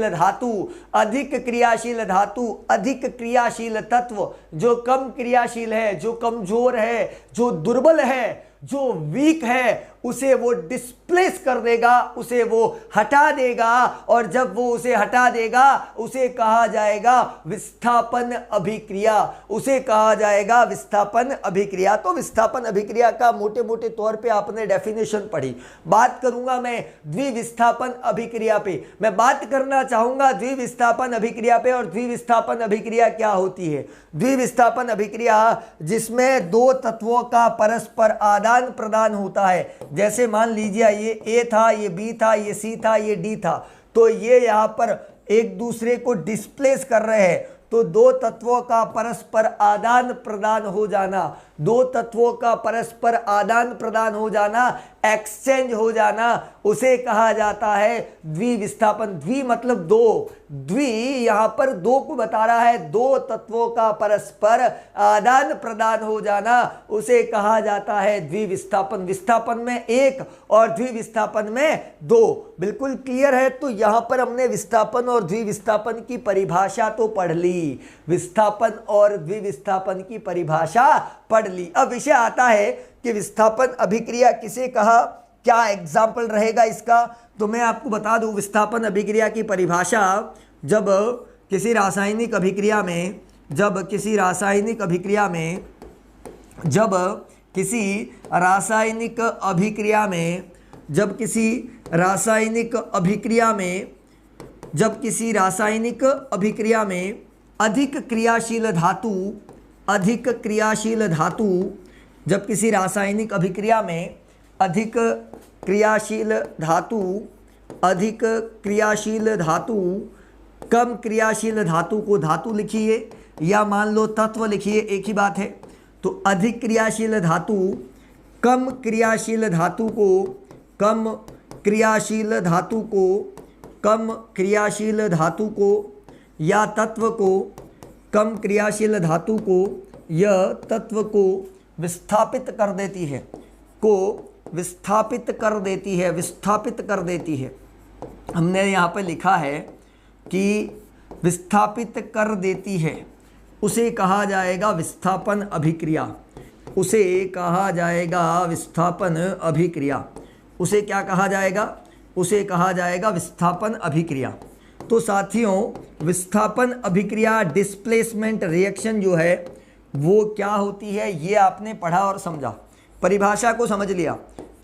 धातु, अधिक क्रियाशील धातु, अधिक क्रियाशील तत्व जो कम क्रियाशील है, जो कमजोर है, जो दुर्बल है, जो वीक है, उसे वो डिस्प्लेस कर देगा, उसे वो हटा देगा, और जब वो उसे हटा देगा उसे कहा जाएगा विस्थापन अभिक्रिया, उसे कहा जाएगा विस्थापन अभिक्रिया। तो विस्थापन अभिक्रिया का मोटे मोटे तौर पे आपने डेफिनेशन पढ़ी। बात करूंगा मैं द्विविस्थापन अभिक्रिया पे, मैं बात करना चाहूंगा द्विविस्थापन अभिक्रिया पे। और द्विविस्थापन अभिक्रिया क्या होती है? द्विविस्थापन अभिक्रिया जिसमें दो तत्वों का परस्पर आदान प्रदान होता है। जैसे मान लीजिए ये ए था, ये बी था, ये सी था, ये डी था, तो ये यहां पर एक दूसरे को डिस्प्लेस कर रहे हैं। तो दो तत्वों का परस्पर आदान प्रदान हो जाना, दो तत्वों का परस्पर आदान प्रदान हो जाना, एक्सचेंज हो जाना, उसे कहा जाता है द्विविस्थापन। द्वि मतलब दो, द्वि यहां पर दो को बता रहा है, दो तत्वों का परस्पर आदान प्रदान हो जाना, उसे कहा जाता है द्विविस्थापन। विस्थापन में एक और द्विविस्थापन में दो। बिल्कुल क्लियर है? तो यहां पर हमने विस्थापन और द्विविस्थापन की परिभाषा तो पढ़ ली, विस्थापन और द्विविस्थापन की परिभाषा पढ़ ली। अब विषय आता है कि विस्थापन अभिक्रिया किसे कहा, क्या एग्जाम्पल रहेगा इसका? तो मैं आपको बता दूं विस्थापन अभिक्रिया की परिभाषा, जब किसी रासायनिक अभिक्रिया में, जब किसी रासायनिक अभिक्रिया में, जब किसी रासायनिक अभिक्रिया में, जब किसी रासायनिक अभिक्रिया में, जब किसी रासायनिक अभिक्रिया में अधिक क्रियाशील धातु, अधिक क्रियाशील धातु, जब किसी रासायनिक अभिक्रिया में अधिक क्रियाशील धातु, अधिक क्रियाशील धातु, कम क्रियाशील धातु को धातु लिखिए या मान लो तत्व लिखिए, एक ही बात है। तो अधिक क्रियाशील धातु, कम क्रियाशील धातु को, कम क्रियाशील धातु को, कम क्रियाशील धातु को या तत्व को, कम क्रियाशील धातु को या तत्व को विस्थापित कर देती है, को विस्थापित कर देती है, विस्थापित कर देती है। हमने यहाँ पे लिखा है कि विस्थापित कर देती है, उसे कहा जाएगा विस्थापन अभिक्रिया, उसे कहा जाएगा विस्थापन अभिक्रिया। उसे क्या कहा जाएगा? उसे कहा जाएगा विस्थापन अभिक्रिया। तो साथियों विस्थापन अभिक्रिया, डिस्प्लेसमेंट रिएक्शन जो है वो क्या होती है, ये आपने पढ़ा और समझा, परिभाषा को समझ लिया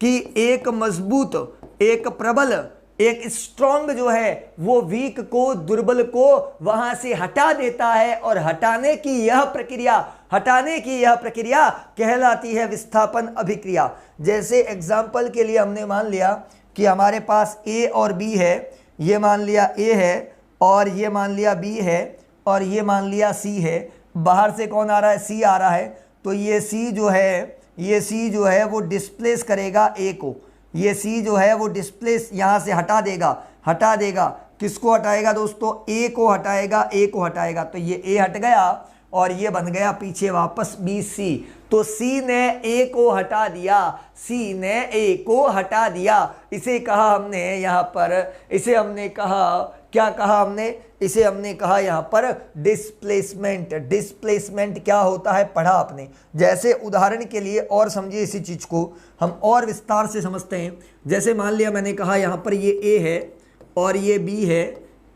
कि एक मजबूत, एक प्रबल, एक स्ट्रॉन्ग जो है वो वीक को, दुर्बल को वहां से हटा देता है, और हटाने की यह प्रक्रिया, हटाने की यह प्रक्रिया कहलाती है विस्थापन अभिक्रिया। जैसे एग्जाम्पल के लिए हमने मान लिया कि हमारे पास ए और बी है, ये मान लिया ए है और ये मान लिया बी है और ये मान लिया सी है। बाहर से कौन आ रहा है? सी आ रहा है। तो ये सी जो है, ये सी जो है वो डिस्प्लेस करेगा ए को, ये सी जो है वो डिस्प्लेस यहाँ से हटा देगा, हटा देगा। किसको हटाएगा दोस्तों? ए को हटाएगा, ए को हटाएगा। तो ये ए हट गया और ये बन गया पीछे वापस बी सी। तो सी ने ए को हटा दिया, सी ने ए को हटा दिया। इसे कहा हमने यहाँ पर, इसे हमने कहा, क्या कहा हमने? इसे हमने कहा यहाँ पर डिस्प्लेसमेंट। डिस्प्लेसमेंट क्या होता है पढ़ा आपने। जैसे उदाहरण के लिए और समझिए इसी चीज को हम और विस्तार से समझते हैं। जैसे मान लिया मैंने कहा यहाँ पर ये ए है और ये बी है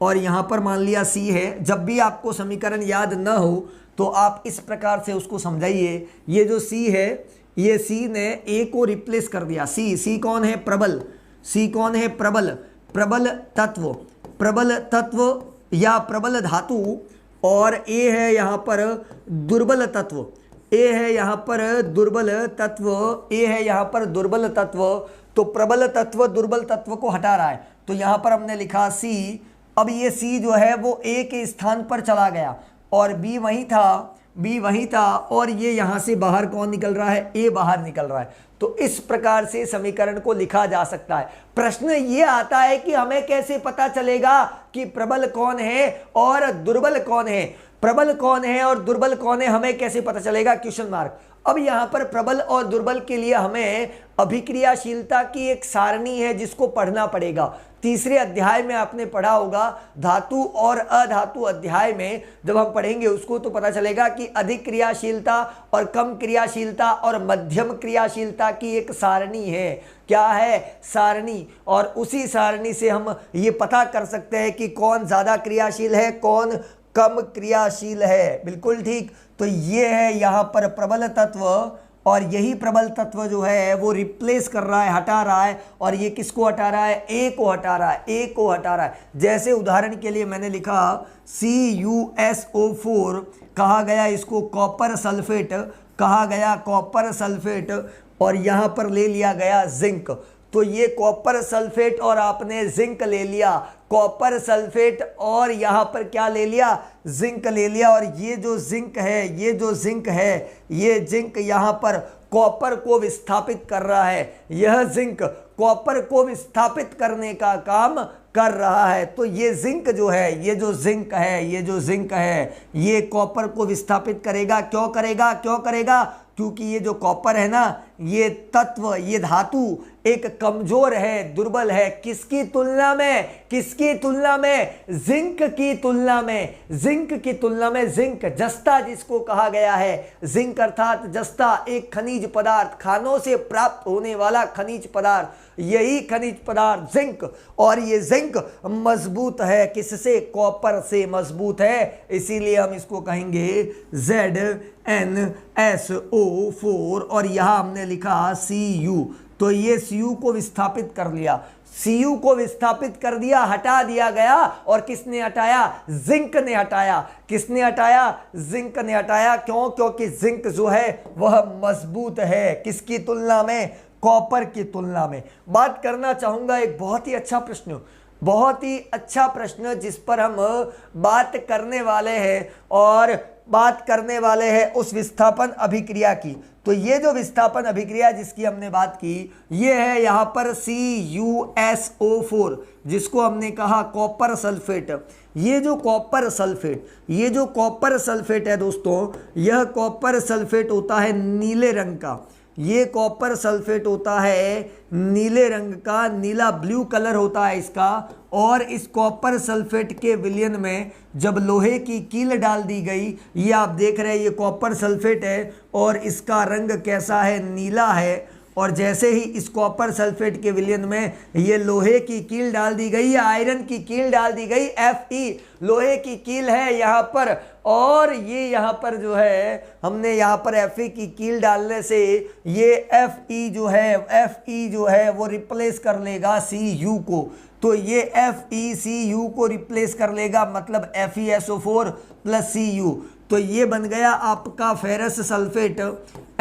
और यहाँ पर मान लिया सी है। जब भी आपको समीकरण याद न हो तो आप इस प्रकार से उसको समझाइए। ये जो सी है, ये सी ने ए को रिप्लेस कर दिया। सी कौन है? प्रबल। सी कौन है? प्रबल। प्रबल तत्व, प्रबल तत्व या प्रबल धातु। और ए है यहाँ पर दुर्बल तत्व, ए है यहाँ पर दुर्बल तत्व, ए है यहाँ पर दुर्बल तत्व। तो प्रबल तत्व दुर्बल तत्व को हटा रहा है। तो यहां पर हमने लिखा C। अब ये C जो है वो A के स्थान पर चला गया और B वहीं था और ये यहां से बाहर कौन निकल रहा है, A बाहर निकल रहा है। तो इस प्रकार से समीकरण को लिखा जा सकता है। प्रश्न ये आता है कि हमें कैसे पता चलेगा कि प्रबल कौन है और दुर्बल कौन है, प्रबल कौन है और दुर्बल कौन है, हमें कैसे पता चलेगा, क्वेश्चन मार्क। अब यहां पर प्रबल और दुर्बल के लिए हमें अभिक्रियाशीलता की एक सारणी है जिसको पढ़ना पड़ेगा। तीसरे अध्याय में आपने पढ़ा होगा, धातु और अधातु अध्याय में जब हम पढ़ेंगे उसको तो पता चलेगा कि अधिक क्रियाशीलता और कम क्रियाशीलता और मध्यम क्रियाशीलता की एक सारणी है। क्या है, सारणी। और उसी सारणी से हम ये पता कर सकते हैं कि कौन ज्यादा क्रियाशील है, कौन कम क्रियाशील है। बिल्कुल ठीक। तो ये है यहां पर प्रबल तत्व और यही प्रबल तत्व जो है वो रिप्लेस कर रहा है, हटा रहा है। और ये किसको हटा रहा है, ए को हटा रहा है, ए को हटा रहा है। जैसे उदाहरण के लिए मैंने लिखा CuSO4 कहा गया, इसको कॉपर सल्फेट कहा गया, कॉपर सल्फेट, और यहां पर ले लिया गया जिंक। तो ये कॉपर सल्फेट और आपने जिंक ले लिया, कॉपर सल्फेट और यहां पर क्या ले लिया, जिंक ले लिया। और ये जो जिंक है, ये जो जिंक है, ये जिंक यहां पर कॉपर को विस्थापित कर रहा है। यह जिंक कॉपर को विस्थापित करने का काम कर रहा है। तो ये जिंक जो है, ये जो जिंक है, ये जो जिंक है, ये कॉपर को विस्थापित करेगा। क्यों करेगा, क्यों करेगा? क्योंकि ये जो कॉपर है ना, ये तत्व, ये धातु एक कमजोर है, दुर्बल है। किसकी तुलना में, किसकी तुलना में, जिंक की तुलना में, जिंक की तुलना में। जिंक जस्ता जिसको कहा गया है, जिंक अर्थात जस्ता एक खनिज पदार्थ, खानों से प्राप्त होने वाला खनिज पदार्थ, यही खनिज पदार्थ जिंक। और ये जिंक मजबूत है, किससे, कॉपर से मजबूत है। इसीलिए हम इसको कहेंगे ZnSO4 और यहां हमने लिखा Cu। तो ये Cu को विस्थापित कर लिया, Cu को विस्थापित कर दिया, हटा दिया गया। और किसने हटाया, जिंक ने हटाया। किसने हटाया, जिंक ने हटाया। क्यों? क्योंकि जिंक जो है वह मजबूत है, किसकी तुलना में, कॉपर की तुलना में। बात करना चाहूंगा एक बहुत ही अच्छा प्रश्न, बहुत ही अच्छा प्रश्न जिस पर हम बात करने वाले हैं, और बात करने वाले हैं उस विस्थापन अभिक्रिया की। तो ये जो विस्थापन अभिक्रिया जिसकी हमने बात की, ये है यहां पर CuSO4 जिसको हमने कहा कॉपर सल्फेट। ये जो कॉपर सल्फेट, ये जो कॉपर सल्फेट है दोस्तों, यह कॉपर सल्फेट होता है नीले रंग का। ये कॉपर सल्फेट होता है नीले रंग का, नीला ब्लू कलर होता है इसका। और इस कॉपर सल्फेट के विलयन में जब लोहे की कील डाल दी गई, ये आप देख रहे हैं ये कॉपर सल्फेट है और इसका रंग कैसा है, नीला है। और जैसे ही इस कॉपर सल्फेट के विलयन में ये लोहे की कील डाल दी गई या आयरन की कील डाल दी गई, Fe लोहे की कील है यहाँ पर। और ये यहाँ पर जो है हमने यहाँ पर Fe की कील डालने से ये Fe जो है वो रिप्लेस कर लेगा Cu को। तो ये FeCu को रिप्लेस कर लेगा, मतलब FeSO4 प्लस Cu। तो ये बन गया आपका फेरस सल्फेट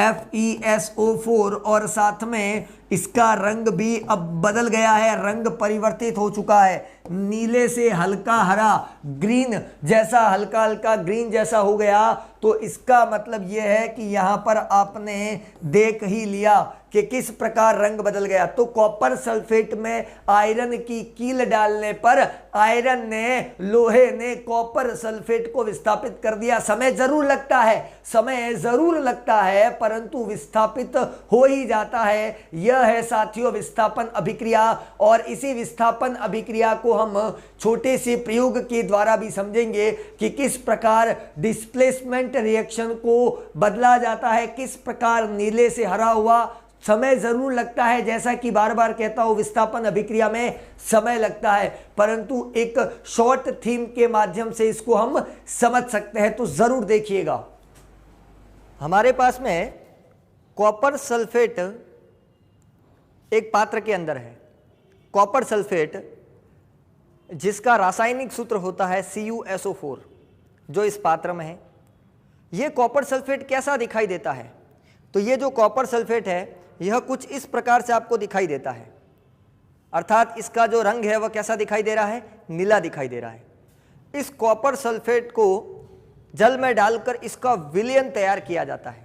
FeSO4 और साथ में इसका रंग भी अब बदल गया है, रंग परिवर्तित हो चुका है, नीले से हल्का हरा ग्रीन जैसा, हल्का हल्का ग्रीन जैसा हो गया। तो इसका मतलब यह है कि यहाँ पर आपने देख ही लिया कि किस प्रकार रंग बदल गया। तो कॉपर सल्फेट में आयरन की कील डालने पर आयरन ने, लोहे ने कॉपर सल्फेट को विस्थापित कर दिया। समय जरूर लगता है, समय जरूर लगता है, परंतु विस्थापित हो ही जाता है। यह है साथियों विस्थापन अभिक्रिया। और इसी विस्थापन अभिक्रिया को हम छोटे से प्रयोग के द्वारा भी समझेंगे कि किस प्रकार डिस्प्लेसमेंट रिएक्शन को बदला जाता है, किस प्रकार नीले से हरा हुआ। समय जरूर लगता है, जैसा कि बार बार कहता हूं विस्थापन अभिक्रिया में समय लगता है, परंतु एक शॉर्ट थीम के माध्यम से इसको हम समझ सकते हैं। तो जरूर देखिएगा। हमारे पास में कॉपर सल्फेट एक पात्र के अंदर है। कॉपर सल्फेट जिसका रासायनिक सूत्र होता है CuSO4 जो इस पात्र में है। यह कॉपर सल्फेट कैसा दिखाई देता है? तो ये जो कॉपर सल्फेट है यह कुछ इस प्रकार से आपको दिखाई देता है। अर्थात इसका जो रंग है वह कैसा दिखाई दे रहा है, नीला दिखाई दे रहा है। इस कॉपर सल्फेट को जल में डालकर इसका विलयन तैयार किया जाता है।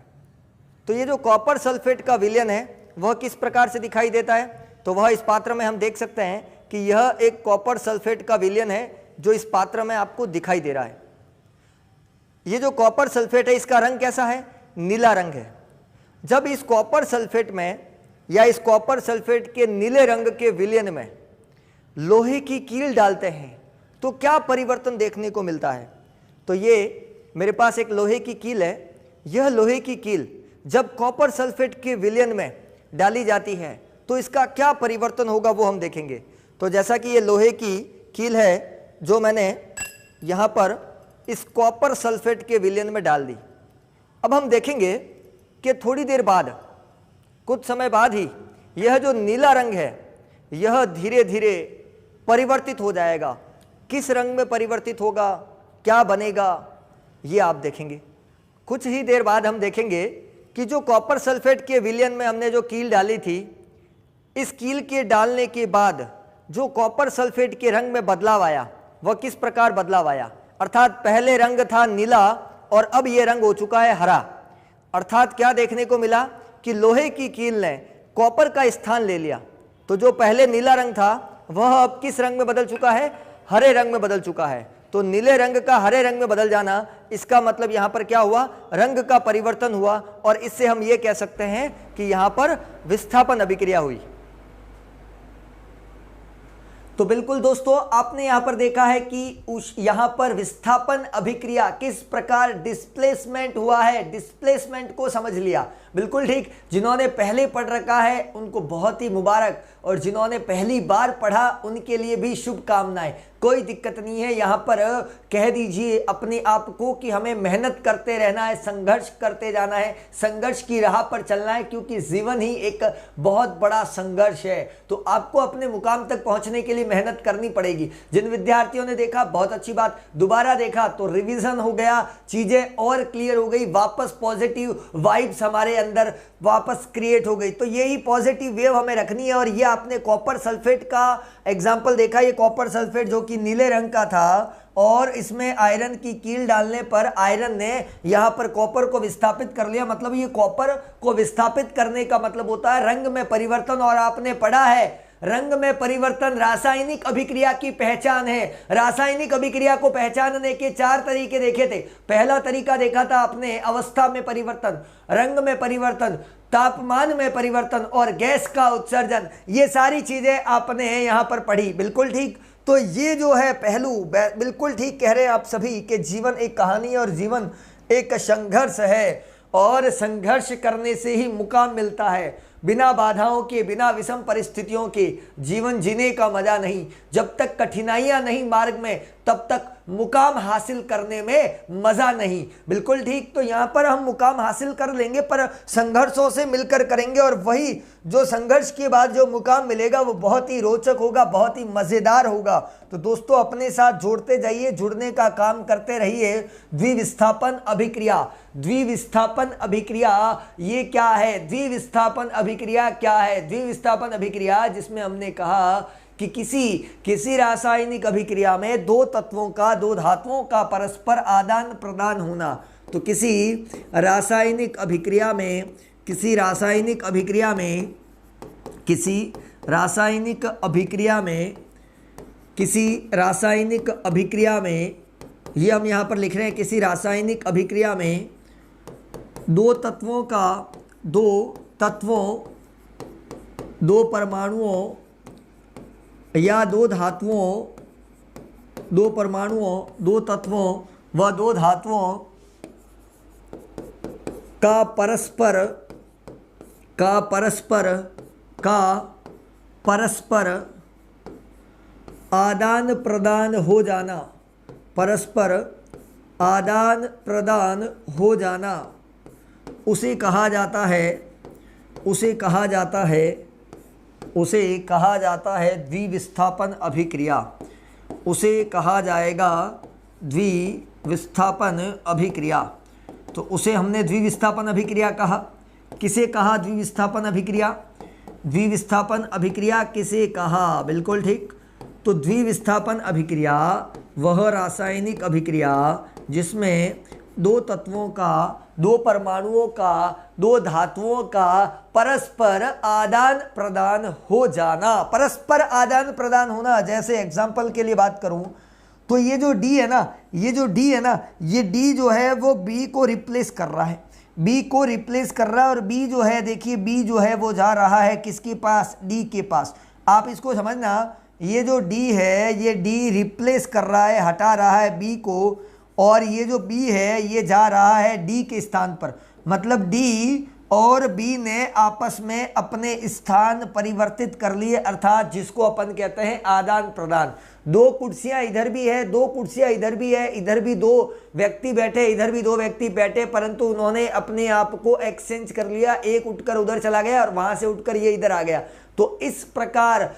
तो ये जो कॉपर सल्फेट का विलयन है वह किस प्रकार से दिखाई देता है, तो वह इस पात्र में हम देख सकते हैं कि यह एक कॉपर सल्फेट का विलयन है जो इस पात्र में आपको दिखाई दे रहा है। ये जो कॉपर सल्फेट है इसका रंग कैसा है, नीला रंग है। जब इस कॉपर सल्फेट में या इस कॉपर सल्फेट के नीले रंग के विलयन में लोहे की कील डालते हैं तो क्या परिवर्तन देखने को मिलता है। तो ये मेरे पास एक लोहे की कील है। यह लोहे की कील जब कॉपर सल्फेट के विलयन में डाली जाती है तो इसका क्या परिवर्तन होगा वो हम देखेंगे। तो जैसा कि ये लोहे की कील है जो मैंने यहाँ पर इस कॉपर सल्फेट के विलयन में डाल दी, अब हम देखेंगे कि थोड़ी देर बाद, कुछ समय बाद ही यह जो नीला रंग है यह धीरे धीरे परिवर्तित हो जाएगा। किस रंग में परिवर्तित होगा, क्या बनेगा, ये आप देखेंगे। कुछ ही देर बाद हम देखेंगे कि जो कॉपर सल्फेट के विलयन में हमने जो कील डाली थी, इस कील के डालने के बाद जो कॉपर सल्फेट के रंग में बदलाव आया वह किस प्रकार बदलाव आया। अर्थात पहले रंग था नीला और अब यह रंग हो चुका है हरा। अर्थात क्या देखने को मिला कि लोहे की कील ने कॉपर का स्थान ले लिया। तो जो पहले नीला रंग था वह अब किस रंग में बदल चुका है, हरे रंग में बदल चुका है। तो नीले रंग का हरे रंग में बदल जाना, इसका मतलब यहां पर क्या हुआ, रंग का परिवर्तन हुआ। और इससे हम ये कह सकते हैं कि यहां पर विस्थापन अभिक्रिया हुई। तो बिल्कुल दोस्तों, आपने यहां पर देखा है कि यहां पर विस्थापन अभिक्रिया किस प्रकार डिस्प्लेसमेंट हुआ है, डिस्प्लेसमेंट को समझ लिया। बिल्कुल ठीक। जिन्होंने पहले पढ़ रखा है उनको बहुत ही मुबारक, और जिन्होंने पहली बार पढ़ा उनके लिए भी शुभकामनाएं। कोई दिक्कत नहीं है, यहाँ पर कह दीजिए अपने आप को कि हमें मेहनत करते रहना है, संघर्ष करते जाना है, संघर्ष की राह पर चलना है, क्योंकि जीवन ही एक बहुत बड़ा संघर्ष है। तो आपको अपने मुकाम तक पहुंचने के लिए मेहनत करनी पड़ेगी। जिन विद्यार्थियों ने देखा बहुत अच्छी बात, दोबारा देखा तो रिवीजन हो गया, चीजें और क्लियर हो गई, वापस पॉजिटिव वाइब्स हमारे अंदर वापस क्रिएट हो गई। तो यही पॉजिटिव वेव हमें रखनी है। और ये आपने कॉपर सल्फेट का एग्जाम्पल देखा, ये कॉपर सल्फेट जो कि नीले रंग का था और इसमें आयरन की कील डालने पर आयरन ने यहां पर कॉपर को विस्थापित कर लिया। मतलब ये कॉपर को विस्थापित करने का मतलब होता है रंग में परिवर्तन। और आपने पढ़ा है रंग में परिवर्तन रासायनिक अभिक्रिया की पहचान है। रासायनिक अभिक्रिया को पहचानने के 4 तरीके देखे थे। पहला तरीका देखा था आपने अवस्था में परिवर्तन, रंग में परिवर्तन, तापमान में परिवर्तन और गैस का उत्सर्जन। ये सारी चीजें आपने यहां पर पढ़ी। बिल्कुल ठीक। तो ये जो है पहलू, बिल्कुल ठीक कह रहे हैं आप सभी, कि जीवन एक कहानी और जीवन एक संघर्ष है, और संघर्ष करने से ही मुकाम मिलता है। बिना बाधाओं के, बिना विषम परिस्थितियों के जीवन जीने का मजा नहीं। जब तक कठिनाइयां नहीं मार्ग में, तब तक मुकाम हासिल करने में मजा नहीं। बिल्कुल ठीक। तो यहां पर हम मुकाम हासिल कर लेंगे, पर संघर्षों से मिलकर करेंगे, और वही जो संघर्ष के बाद जो मुकाम मिलेगा वो बहुत ही रोचक होगा, बहुत ही मजेदार होगा। तो दोस्तों अपने साथ जोड़ते जाइए, जुड़ने का काम करते रहिए। द्विविस्थापन अभिक्रिया, द्विविस्थापन अभिक्रिया ये क्या है, द्विविस्थापन अभिक्रिया क्या है। द्विविस्थापन अभिक्रिया जिसमें हमने कहा कि किसी रासायनिक अभिक्रिया में दो तत्वों का, दो धातुओं का परस्पर आदान प्रदान होना। तो किसी रासायनिक अभिक्रिया में ये हम यहाँ पर लिख रहे हैं, किसी रासायनिक अभिक्रिया में दो परमाणुओं या दो तत्वों व दो धातुओं का परस्पर आदान प्रदान हो जाना, उसे कहा जाता है द्विविस्थापन अभिक्रिया। उसे कहा जाएगा द्विविस्थापन अभिक्रिया। तो उसे हमने द्विविस्थापन अभिक्रिया कहा। किसे कहा द्विविस्थापन अभिक्रिया? द्विविस्थापन अभिक्रिया किसे कहा? बिल्कुल ठीक। तो द्विविस्थापन अभिक्रिया वह रासायनिक अभिक्रिया जिसमें दो तत्वों का, दो परमाणुओं का, दो धातुओं का परस्पर आदान प्रदान हो जाना। परस्पर आदान प्रदान होना, जैसे एग्जाम्पल के लिए बात करूं तो ये जो D है ना, ये जो D है ना, ये D जो है वो B को रिप्लेस कर रहा है, B को रिप्लेस कर रहा है। और B जो है, देखिए B जो है वो जा रहा है किसके पास? D के पास। आप इसको समझना, ये जो D है ये D रिप्लेस कर रहा है, हटा रहा है B को, और ये जो B है ये जा रहा है D के स्थान पर। मतलब D और B ने आपस में अपने स्थान परिवर्तित कर लिए, अर्थात जिसको अपन कहते हैं आदान प्रदान। दो कुर्सियां इधर भी है, दो कुर्सियां इधर भी है, इधर भी दो व्यक्ति बैठे, इधर भी दो व्यक्ति बैठे, परंतु उन्होंने अपने आप को एक्सचेंज कर लिया। एक उठकर उधर चला गया और वहां से उठकर ये इधर आ गया। तो इस प्रकार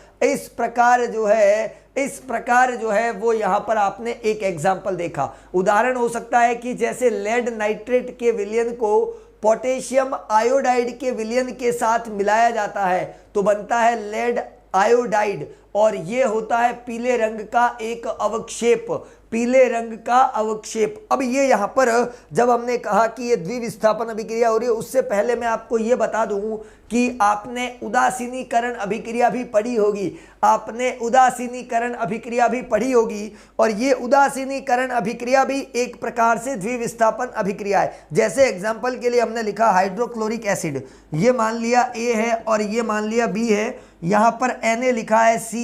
जो है वो यहां पर आपने एक एग्जाम्पल देखा। उदाहरण हो सकता है कि जैसे लेड नाइट्रेट के विलयन को पोटेशियम आयोडाइड के विलयन के साथ मिलाया जाता है तो बनता है लेड आयोडाइड, और ये होता है पीले रंग का एक अवक्षेप, पीले रंग का अवक्षेप। अब ये यहाँ पर जब हमने कहा कि ये द्विविस्थापन अभिक्रिया हो रही है, उससे पहले मैं आपको ये बता दूं कि आपने उदासीनीकरण अभिक्रिया भी पढ़ी होगी, आपने उदासीनीकरण अभिक्रिया भी पढ़ी होगी। और ये उदासीनीकरण अभिक्रिया भी एक प्रकार से द्विविस्थापन अभिक्रिया है। जैसे एग्जाम्पल के लिए हमने लिखा हाइड्रोक्लोरिक एसिड, ये मान लिया A है और ये मान लिया B है, यहाँ पर Na लिखा है C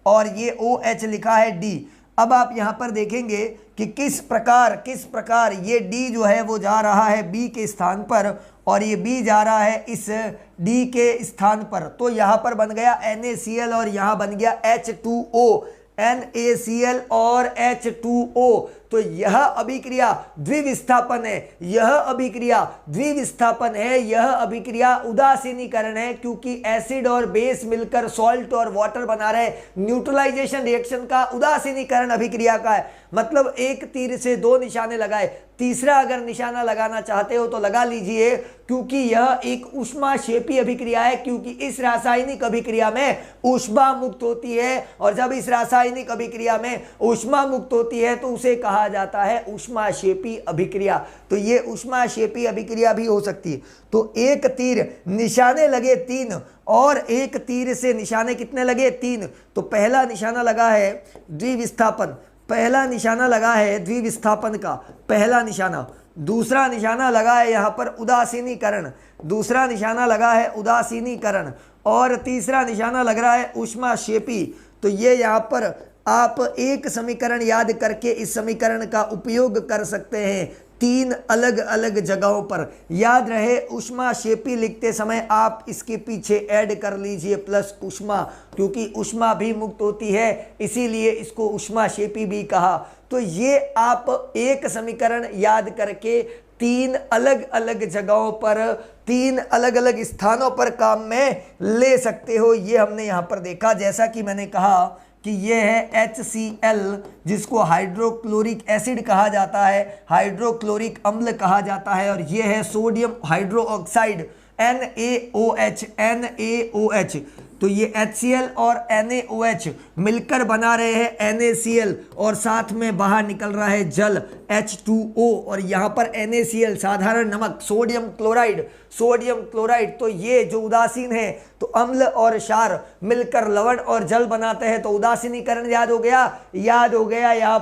और ये OH लिखा है D। अब आप यहाँ पर देखेंगे कि किस प्रकार ये D जो है वो जा रहा है B के स्थान पर और ये B जा रहा है इस D के स्थान पर। तो यहाँ पर बन गया NaCl और यहाँ बन गया H2O, NaCl और H2O। तो यह अभिक्रिया द्विविस्थापन है, यह अभिक्रिया द्विविस्थापन है, यह अभिक्रिया उदासीनीकरण है, क्योंकि एसिड और बेस मिलकर सॉल्ट और वाटर बना रहे। न्यूट्रलाइजेशन रिएक्शन का उदासीनीकरण अभिक्रिया का है। मतलब एक तीर से दो निशाने लगाए, तीसरा अगर निशाना लगाना चाहते हो तो लगा लीजिए, क्योंकि यह एक ऊष्माक्षेपी अभिक्रिया है, क्योंकि इस रासायनिक अभिक्रिया में ऊष्मा मुक्त होती है, और जब इस रासायनिक अभिक्रिया में ऊष्मा मुक्त होती है तो उसे कहा जाता है ऊष्माक्षेपी अभिक्रिया। तो ये ऊष्माक्षेपी अभिक्रिया भी हो सकती है। तो एक तीर निशाने लगे 3 और एक तीर से निशाने कितने लगे? 3। तो पहला निशाना लगा है द्विविस्थापन, पहला निशाना लगा है द्विविस्थापन का पहला निशाना, दूसरा निशाना लगा है यहाँ पर उदासीनीकरण, दूसरा निशाना लगा है उदासीनीकरण, और तीसरा निशाना लग रहा है ऊष्माक्षेपी। तो ये यहाँ पर आप एक समीकरण याद करके इस समीकरण का उपयोग कर सकते हैं 3 अलग अलग जगहों पर। याद रहे ऊष्माक्षेपी लिखते समय आप इसके पीछे ऐड कर लीजिए प्लस ऊष्मा, क्योंकि ऊष्मा भी मुक्त होती है, इसीलिए इसको ऊष्माक्षेपी भी कहा। तो ये आप एक समीकरण याद करके 3 अलग अलग जगहों पर, 3 अलग अलग स्थानों पर काम में ले सकते हो। ये हमने यहाँ पर देखा, जैसा कि मैंने कहा कि ये है HCl जिसको हाइड्रोक्लोरिक एसिड कहा जाता है, हाइड्रोक्लोरिक अम्ल कहा जाता है, और ये है सोडियम हाइड्रोक्साइड NaOH। तो ये HCl और NaOH मिलकर बना रहे हैं NaCl, और साथ में बाहर निकल रहा है जल H2O, और यहाँ पर NaCl साधारण नमक सोडियम क्लोराइड। तो ये जो उदासीन है तो अम्ल और क्षार मिलकर लवण और जल बनाते हैं। तो उदासीनीकरण याद हो गया यहाँ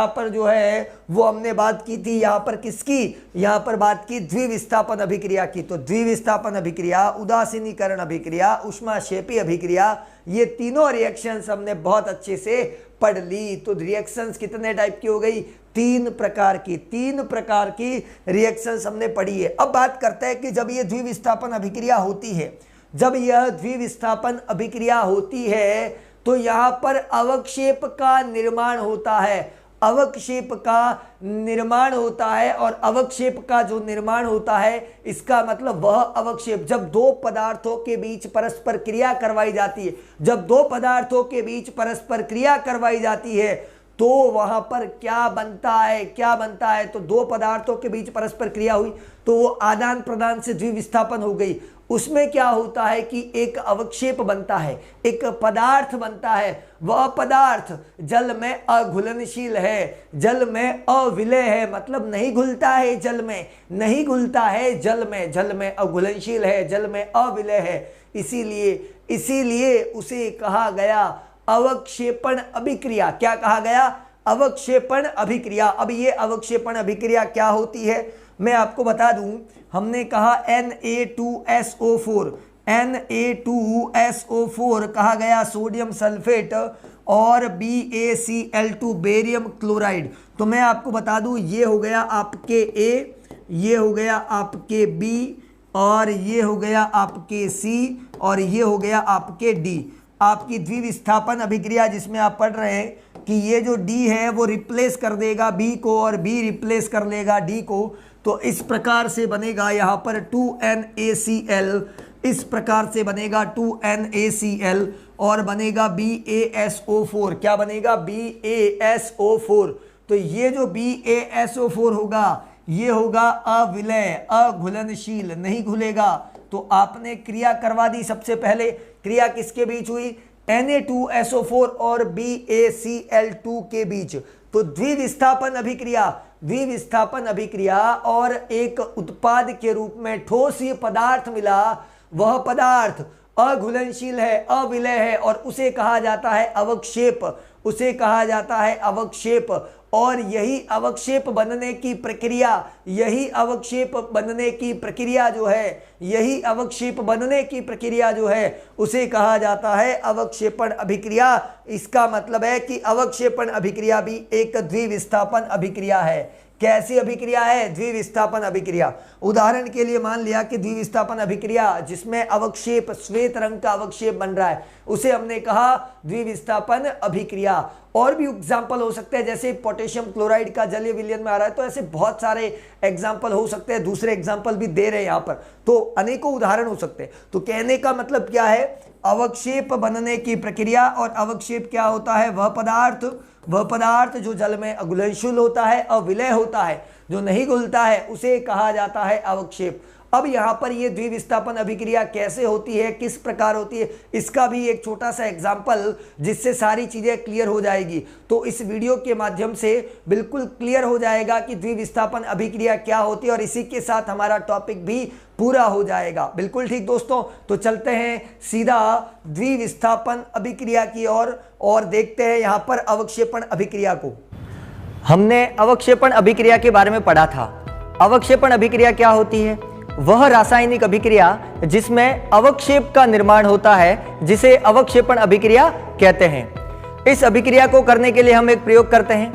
पर जो है वो हमने बात की थी यहाँ पर किसकी? यहाँ पर बात की द्विविस्थापन अभिक्रिया की। तो द्विविस्थापन अभिक्रिया, उदासीनीकरण अभिक्रिया, ऊष्माक्षेपी अभिक्रिया, ये तीनों रिएक्शंस हमने बहुत अच्छे से पढ़ ली। तो रिएक्शंस कितने टाइप की हो गई? 3 प्रकार की रिएक्शंस हमने पढ़ी है। अब बात करते हैं कि जब ये द्विविस्थापन अभिक्रिया होती है, जब यह द्विविस्थापन अभिक्रिया होती है तो यहाँ पर अवक्षेप का निर्माण होता है, अवक्षेप का निर्माण होता है। और अवक्षेप का जो निर्माण होता है इसका मतलब वह अवक्षेप जब दो पदार्थों के बीच परस्पर क्रिया करवाई जाती है, जब दो पदार्थों के बीच परस्पर क्रिया करवाई जाती है तो वहां पर क्या बनता है? तो दो पदार्थों के बीच परस्पर क्रिया हुई तो वो आदान प्रदान से द्विविस्थापन हो गई, उसमें क्या होता है कि एक अवक्षेप बनता है, एक पदार्थ बनता है। वह पदार्थ जल में अघुलनशील है, जल में अविलय है, मतलब नहीं घुलता है जल में, नहीं घुलता है जल में, जल में अघुलनशील है, जल में अविलय है। इसीलिए उसे कहा गया अवक्षेपण अभिक्रिया। क्या कहा गया? अवक्षेपण अभिक्रिया। अब ये अवक्षेपण अभिक्रिया क्या होती है मैं आपको बता दूं। हमने कहा Na2SO4, Na2SO4 कहा गया सोडियम सल्फेट और BaCl2 बेरियम क्लोराइड। तो मैं आपको बता दूं ये हो गया आपके A, ये हो गया आपके B, और ये हो गया आपके C, और ये हो गया आपके D। आपकी द्विविस्थापन अभिक्रिया जिसमें आप पढ़ रहे हैं कि ये जो D है वो रिप्लेस कर देगा B को और B रिप्लेस कर लेगा D को। तो इस प्रकार से बनेगा यहाँ पर 2NaCl, इस प्रकार से बनेगा 2NaCl और बनेगा BaSO4। क्या बनेगा? BaSO4। तो ये जो BaSO4 होगा ये होगा अविलय, अघुलनशील, नहीं घुलेगा। तो आपने क्रिया करवा दी। सबसे पहले क्रिया किसके बीच हुई? Na2SO4 और BaCl2 के बीच। तो द्विविस्थापन अभिक्रिया, द्विविस्थापन अभिक्रिया और एक उत्पाद के रूप में ठोस ये पदार्थ मिला। वह पदार्थ अघुलनशील है, अविलय है और उसे कहा जाता है अवक्षेप, उसे कहा जाता है अवक्षेप। और यही अवक्षेप बनने की प्रक्रिया, यही अवक्षेप बनने की प्रक्रिया जो है, यही अवक्षेप बनने की प्रक्रिया जो है उसे कहा जाता है अवक्षेपण अभिक्रिया। इसका मतलब है कि अवक्षेपण अभिक्रिया भी एक द्विविस्थापन अभिक्रिया है। कैसी अभिक्रिया है? द्विविस्थापन अभिक्रिया। उदाहरण के लिए मान लिया कि द्विविस्थापन अभिक्रिया जिसमें अवक्षेप, श्वेत रंग का अवक्षेप बन रहा है, उसे हमने कहा द्विविस्थापन अभिक्रिया। और भी एग्जाम्पल हो सकते हैं, जैसे पोटेशियम क्लोराइड का जलीय विलयन में आ रहा है, तो ऐसे बहुत सारे एग्जाम्पल हो सकते हैं। दूसरे एग्जाम्पल भी दे रहे हैं यहाँ पर, तो अनेकों उदाहरण हो सकते हैं। तो कहने का मतलब क्या है? अवक्षेप बनने की प्रक्रिया। और अवक्षेप क्या होता है? वह पदार्थ जो जल में अघुलनशील होता है, अविलय होता है, जो नहीं घुलता है, उसे कहा जाता है अवक्षेप। अब यहाँ पर ये द्विविस्थापन अभिक्रिया कैसे होती है, किस प्रकार होती है, इसका भी एक छोटा सा एग्जाम्पल जिससे सारी चीजें क्लियर हो जाएगी। तो इस वीडियो के माध्यम से बिल्कुल क्लियर हो जाएगा कि द्विविस्थापन अभिक्रिया क्या होती है और इसी के साथ हमारा टॉपिक भी पूरा हो जाएगा। बिल्कुल ठीक दोस्तों, तो चलते हैं सीधा द्विविस्थापन अभिक्रिया की ओर और देखते हैं यहाँ पर अवक्षेपण अभिक्रिया को। हमने अवक्षेपण अभिक्रिया के बारे में पढ़ा था। अवक्षेपण अभिक्रिया क्या होती है? वह रासायनिक अभिक्रिया जिसमें अवक्षेप का निर्माण होता है, जिसे अवक्षेपण अभिक्रिया कहते हैं। इस अभिक्रिया को करने के लिए हम एक प्रयोग करते हैं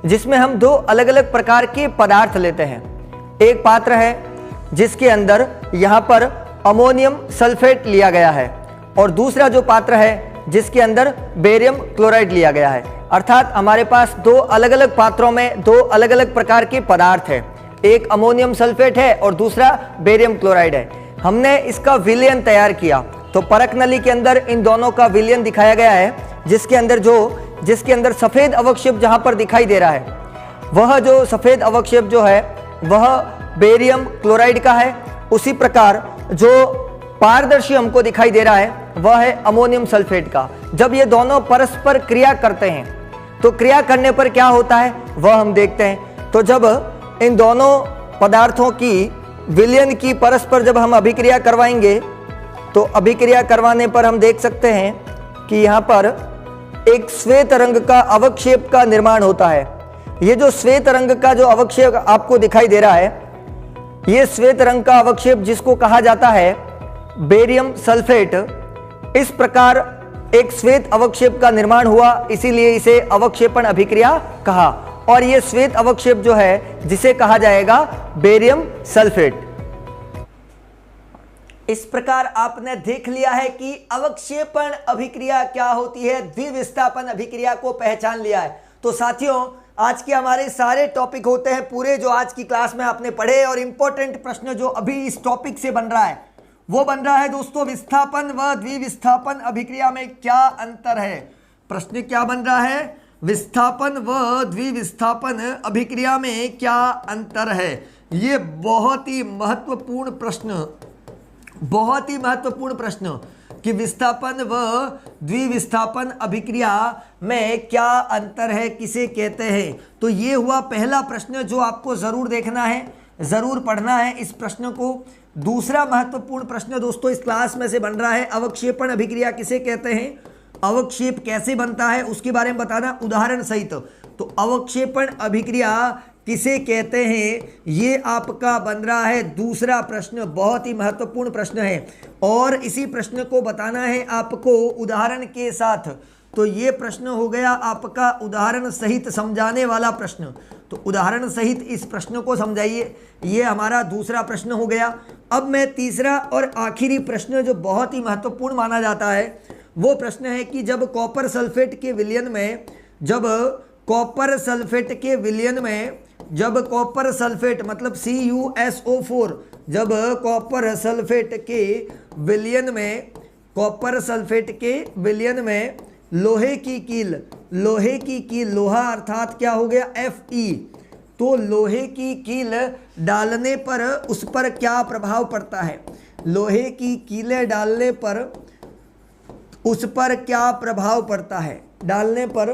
जिसमें हम दो अलग अलग प्रकार के पदार्थ लेते हैं। एक पात्र है जिसके अंदर यहाँ पर अमोनियम सल्फेट लिया गया है और दूसरा जो पात्र है जिसके अंदर बेरियम क्लोराइड लिया गया है। अर्थात हमारे पास दो अलग अलग पात्रों में दो अलग अलग प्रकार के पदार्थ है, एक अमोनियम सल्फेट है और दूसरा बेरियम क्लोराइड है। हमने इसका विलयन तैयार किया, तो परख नली के अंदर इन दोनों का विलयन दिखाया गया है, जिसके अंदर सफेद अवक्षेप जहां पर दिखाई दे रहा है, वह जो सफेद अवक्षेप जो है वह बेरियम क्लोराइड का है। उसी प्रकार जो पारदर्शी हमको दिखाई दे रहा है वह है अमोनियम सल्फेट का। जब ये दोनों परस्पर क्रिया करते हैं तो क्रिया करने पर क्या होता है वह हम देखते हैं। तो जब इन दोनों पदार्थों की विलयन की परस्पर जब हम अभिक्रिया करवाएंगे तो अभिक्रिया करवाने पर हम देख सकते हैं कि यहाँ पर एक श्वेत रंग का अवक्षेप का निर्माण होता है। ये जो श्वेत रंग का जो अवक्षेप आपको दिखाई दे रहा है, ये श्वेत रंग का अवक्षेप जिसको कहा जाता है बेरियम सल्फेट, इस प्रकार एक श्वेत अवक्षेप का निर्माण हुआ, इसीलिए इसे अवक्षेपण अभिक्रिया कहा। और ये श्वेत अवक्षेप जो है जिसे कहा जाएगा बेरियम सल्फेट। इस प्रकार आपने देख लिया है कि अवक्षेपण अभिक्रिया क्या होती है, द्विविस्थापन अभिक्रिया को पहचान लिया है। तो साथियों, आज के हमारे सारे टॉपिक होते हैं पूरे जो आज की क्लास में आपने पढ़े, और इंपॉर्टेंट प्रश्न जो अभी इस टॉपिक से बन रहा है वो बन रहा है दोस्तों, विस्थापन व द्विविस्थापन अभिक्रिया में क्या अंतर है। प्रश्न क्या बन रहा है? विस्थापन व द्विविस्थापन अभिक्रिया में क्या अंतर है। ये बहुत ही महत्वपूर्ण प्रश्न बहुत ही महत्वपूर्ण प्रश्न कि विस्थापन व द्विविस्थापन अभिक्रिया में क्या अंतर है, किसे कहते हैं। तो ये हुआ पहला प्रश्न जो आपको जरूर देखना है, जरूर पढ़ना है इस प्रश्न को। दूसरा महत्वपूर्ण प्रश्न दोस्तों इस क्लास में से बन रहा है, अवक्षेपण अभिक्रिया किसे कहते हैं, अवक्षेप कैसे बनता है उसके बारे में बताना उदाहरण सहित। तो अवक्षेपण अभिक्रिया किसे कहते हैं, ये आपका बन रहा है दूसरा प्रश्न, बहुत ही महत्वपूर्ण प्रश्न है और इसी प्रश्न को बताना है आपको उदाहरण के साथ। तो ये प्रश्न हो गया आपका उदाहरण सहित समझाने वाला प्रश्न। तो उदाहरण सहित इस प्रश्न को समझाइए, ये हमारा दूसरा प्रश्न हो गया। अब मैं तीसरा और आखिरी प्रश्न जो बहुत ही महत्वपूर्ण माना जाता है वो प्रश्न है कि जब कॉपर सल्फेट के विलयन में, जब कॉपर सल्फेट के विलयन में, जब कॉपर सल्फेट मतलब CuSO4, जब कॉपर सल्फेट के विलयन में, कॉपर सल्फेट के विलयन में लोहे की कील, लोहे की कील, लोहा अर्थात क्या हो गया Fe, तो लोहे की कील डालने पर उस पर क्या प्रभाव पड़ता है, लोहे की कीलें डालने पर उस पर क्या प्रभाव पड़ता है, डालने पर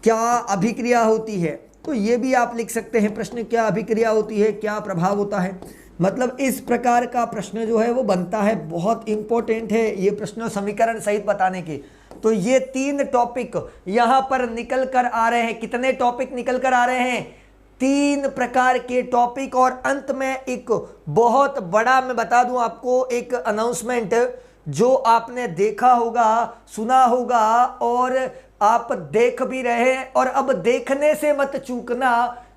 क्या अभिक्रिया होती है। तो ये भी आप लिख सकते हैं प्रश्न, क्या अभिक्रिया होती है, क्या प्रभाव होता है। मतलब इस प्रकार का प्रश्न जो है वो बनता है, बहुत इंपॉर्टेंट है ये प्रश्न समीकरण सहित बताने के। तो ये 3 टॉपिक यहां पर निकल कर आ रहे हैं। कितने टॉपिक निकल कर आ रहे हैं, 3 प्रकार के टॉपिक। और अंत में एक बहुत बड़ा मैं बता दूं आपको एक अनाउंसमेंट जो आपने देखा होगा, सुना होगा और आप देख भी रहे हैं, और अब देखने से मत चूकना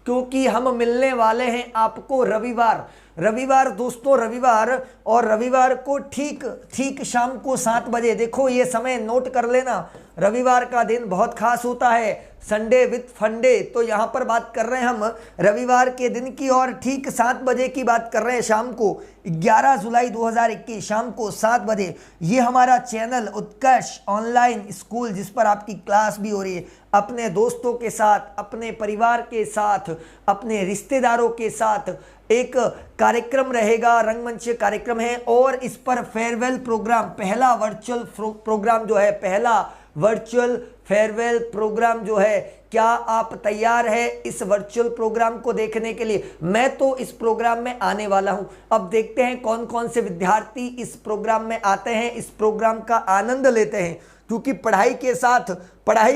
क्योंकि हम मिलने वाले हैं आपको रविवार, रविवार दोस्तों, रविवार। और रविवार को ठीक शाम को 7 बजे, देखो ये समय नोट कर लेना, रविवार का दिन बहुत खास होता है, संडे विथ फंडे। तो यहाँ पर बात कर रहे हैं हम रविवार के दिन की और ठीक 7 बजे की बात कर रहे हैं, शाम को 11 जुलाई 2021 शाम को 7 बजे। ये हमारा चैनल उत्कर्ष ऑनलाइन स्कूल जिस पर आपकी क्लास भी हो रही है, अपने दोस्तों के साथ, अपने परिवार के साथ, अपने रिश्तेदारों के साथ एक कार्यक्रम रहेगा, रंगमंच कार्यक्रम है। और इस पर फेयरवेल प्रोग्राम, पहला वर्चुअल प्रोग्राम जो है, पहला वर्चुअल फेयरवेल प्रोग्राम जो है, क्या आप तैयार है इस वर्चुअल प्रोग्राम को देखने के लिए। मैं तो इस प्रोग्राम में आने वाला हूं। अब देखते हैं कौन कौन से विद्यार्थी इस प्रोग्राम में आते हैं, इस प्रोग्राम का आनंद लेते हैं, क्योंकि पढ़ाई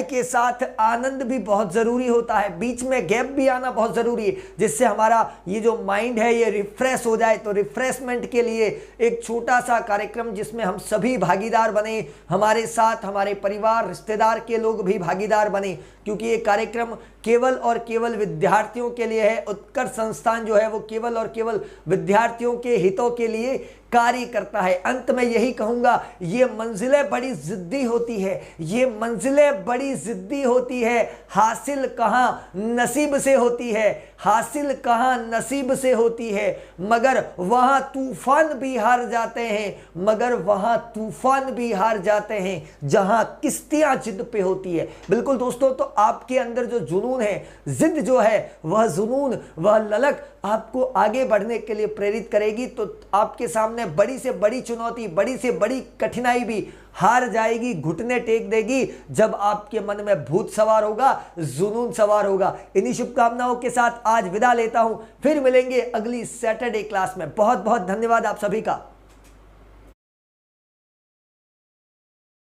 के साथ आनंद भी बहुत ज़रूरी होता है, बीच में गैप भी आना बहुत ज़रूरी है, जिससे हमारा ये जो माइंड है ये रिफ्रेश हो जाए। तो रिफ्रेशमेंट के लिए एक छोटा सा कार्यक्रम जिसमें हम सभी भागीदार बने, हमारे साथ हमारे परिवार रिश्तेदार के लोग भी भागीदार बने, क्योंकि ये कार्यक्रम केवल और केवल विद्यार्थियों के लिए है। उत्कर्ष संस्थान जो है वो केवल और केवल विद्यार्थियों के हितों के लिए कार्य करता है। अंत में यही कहूंगा, ये मंजिलें बड़ी जिद्दी होती है, ये मंजिलें बड़ी जिद्दी होती है, हासिल कहाँ नसीब से होती है, हासिल कहाँ नसीब से होती है, मगर वहां तूफान भी हार जाते हैं, मगर वहां तूफान भी हार जाते हैं जहां किश्तियां जिद पे होती है। बिल्कुल दोस्तों, तो आपके अंदर जो जुनून है, जिद जो है, वह जुनून, वह ललक आपको आगे बढ़ने के लिए प्रेरित करेगी। तो आपके सामने बड़ी से बड़ी चुनौती, बड़ी से बड़ी कठिनाई भी हार जाएगी, घुटने टेक देगी, जब आपके मन में भूत सवार होगा, जुनून सवार होगा। इन्हीं शुभकामनाओं के साथ आज विदा लेता हूं, फिर मिलेंगे अगली सैटरडे क्लास में। बहुत बहुत धन्यवाद आप सभी का।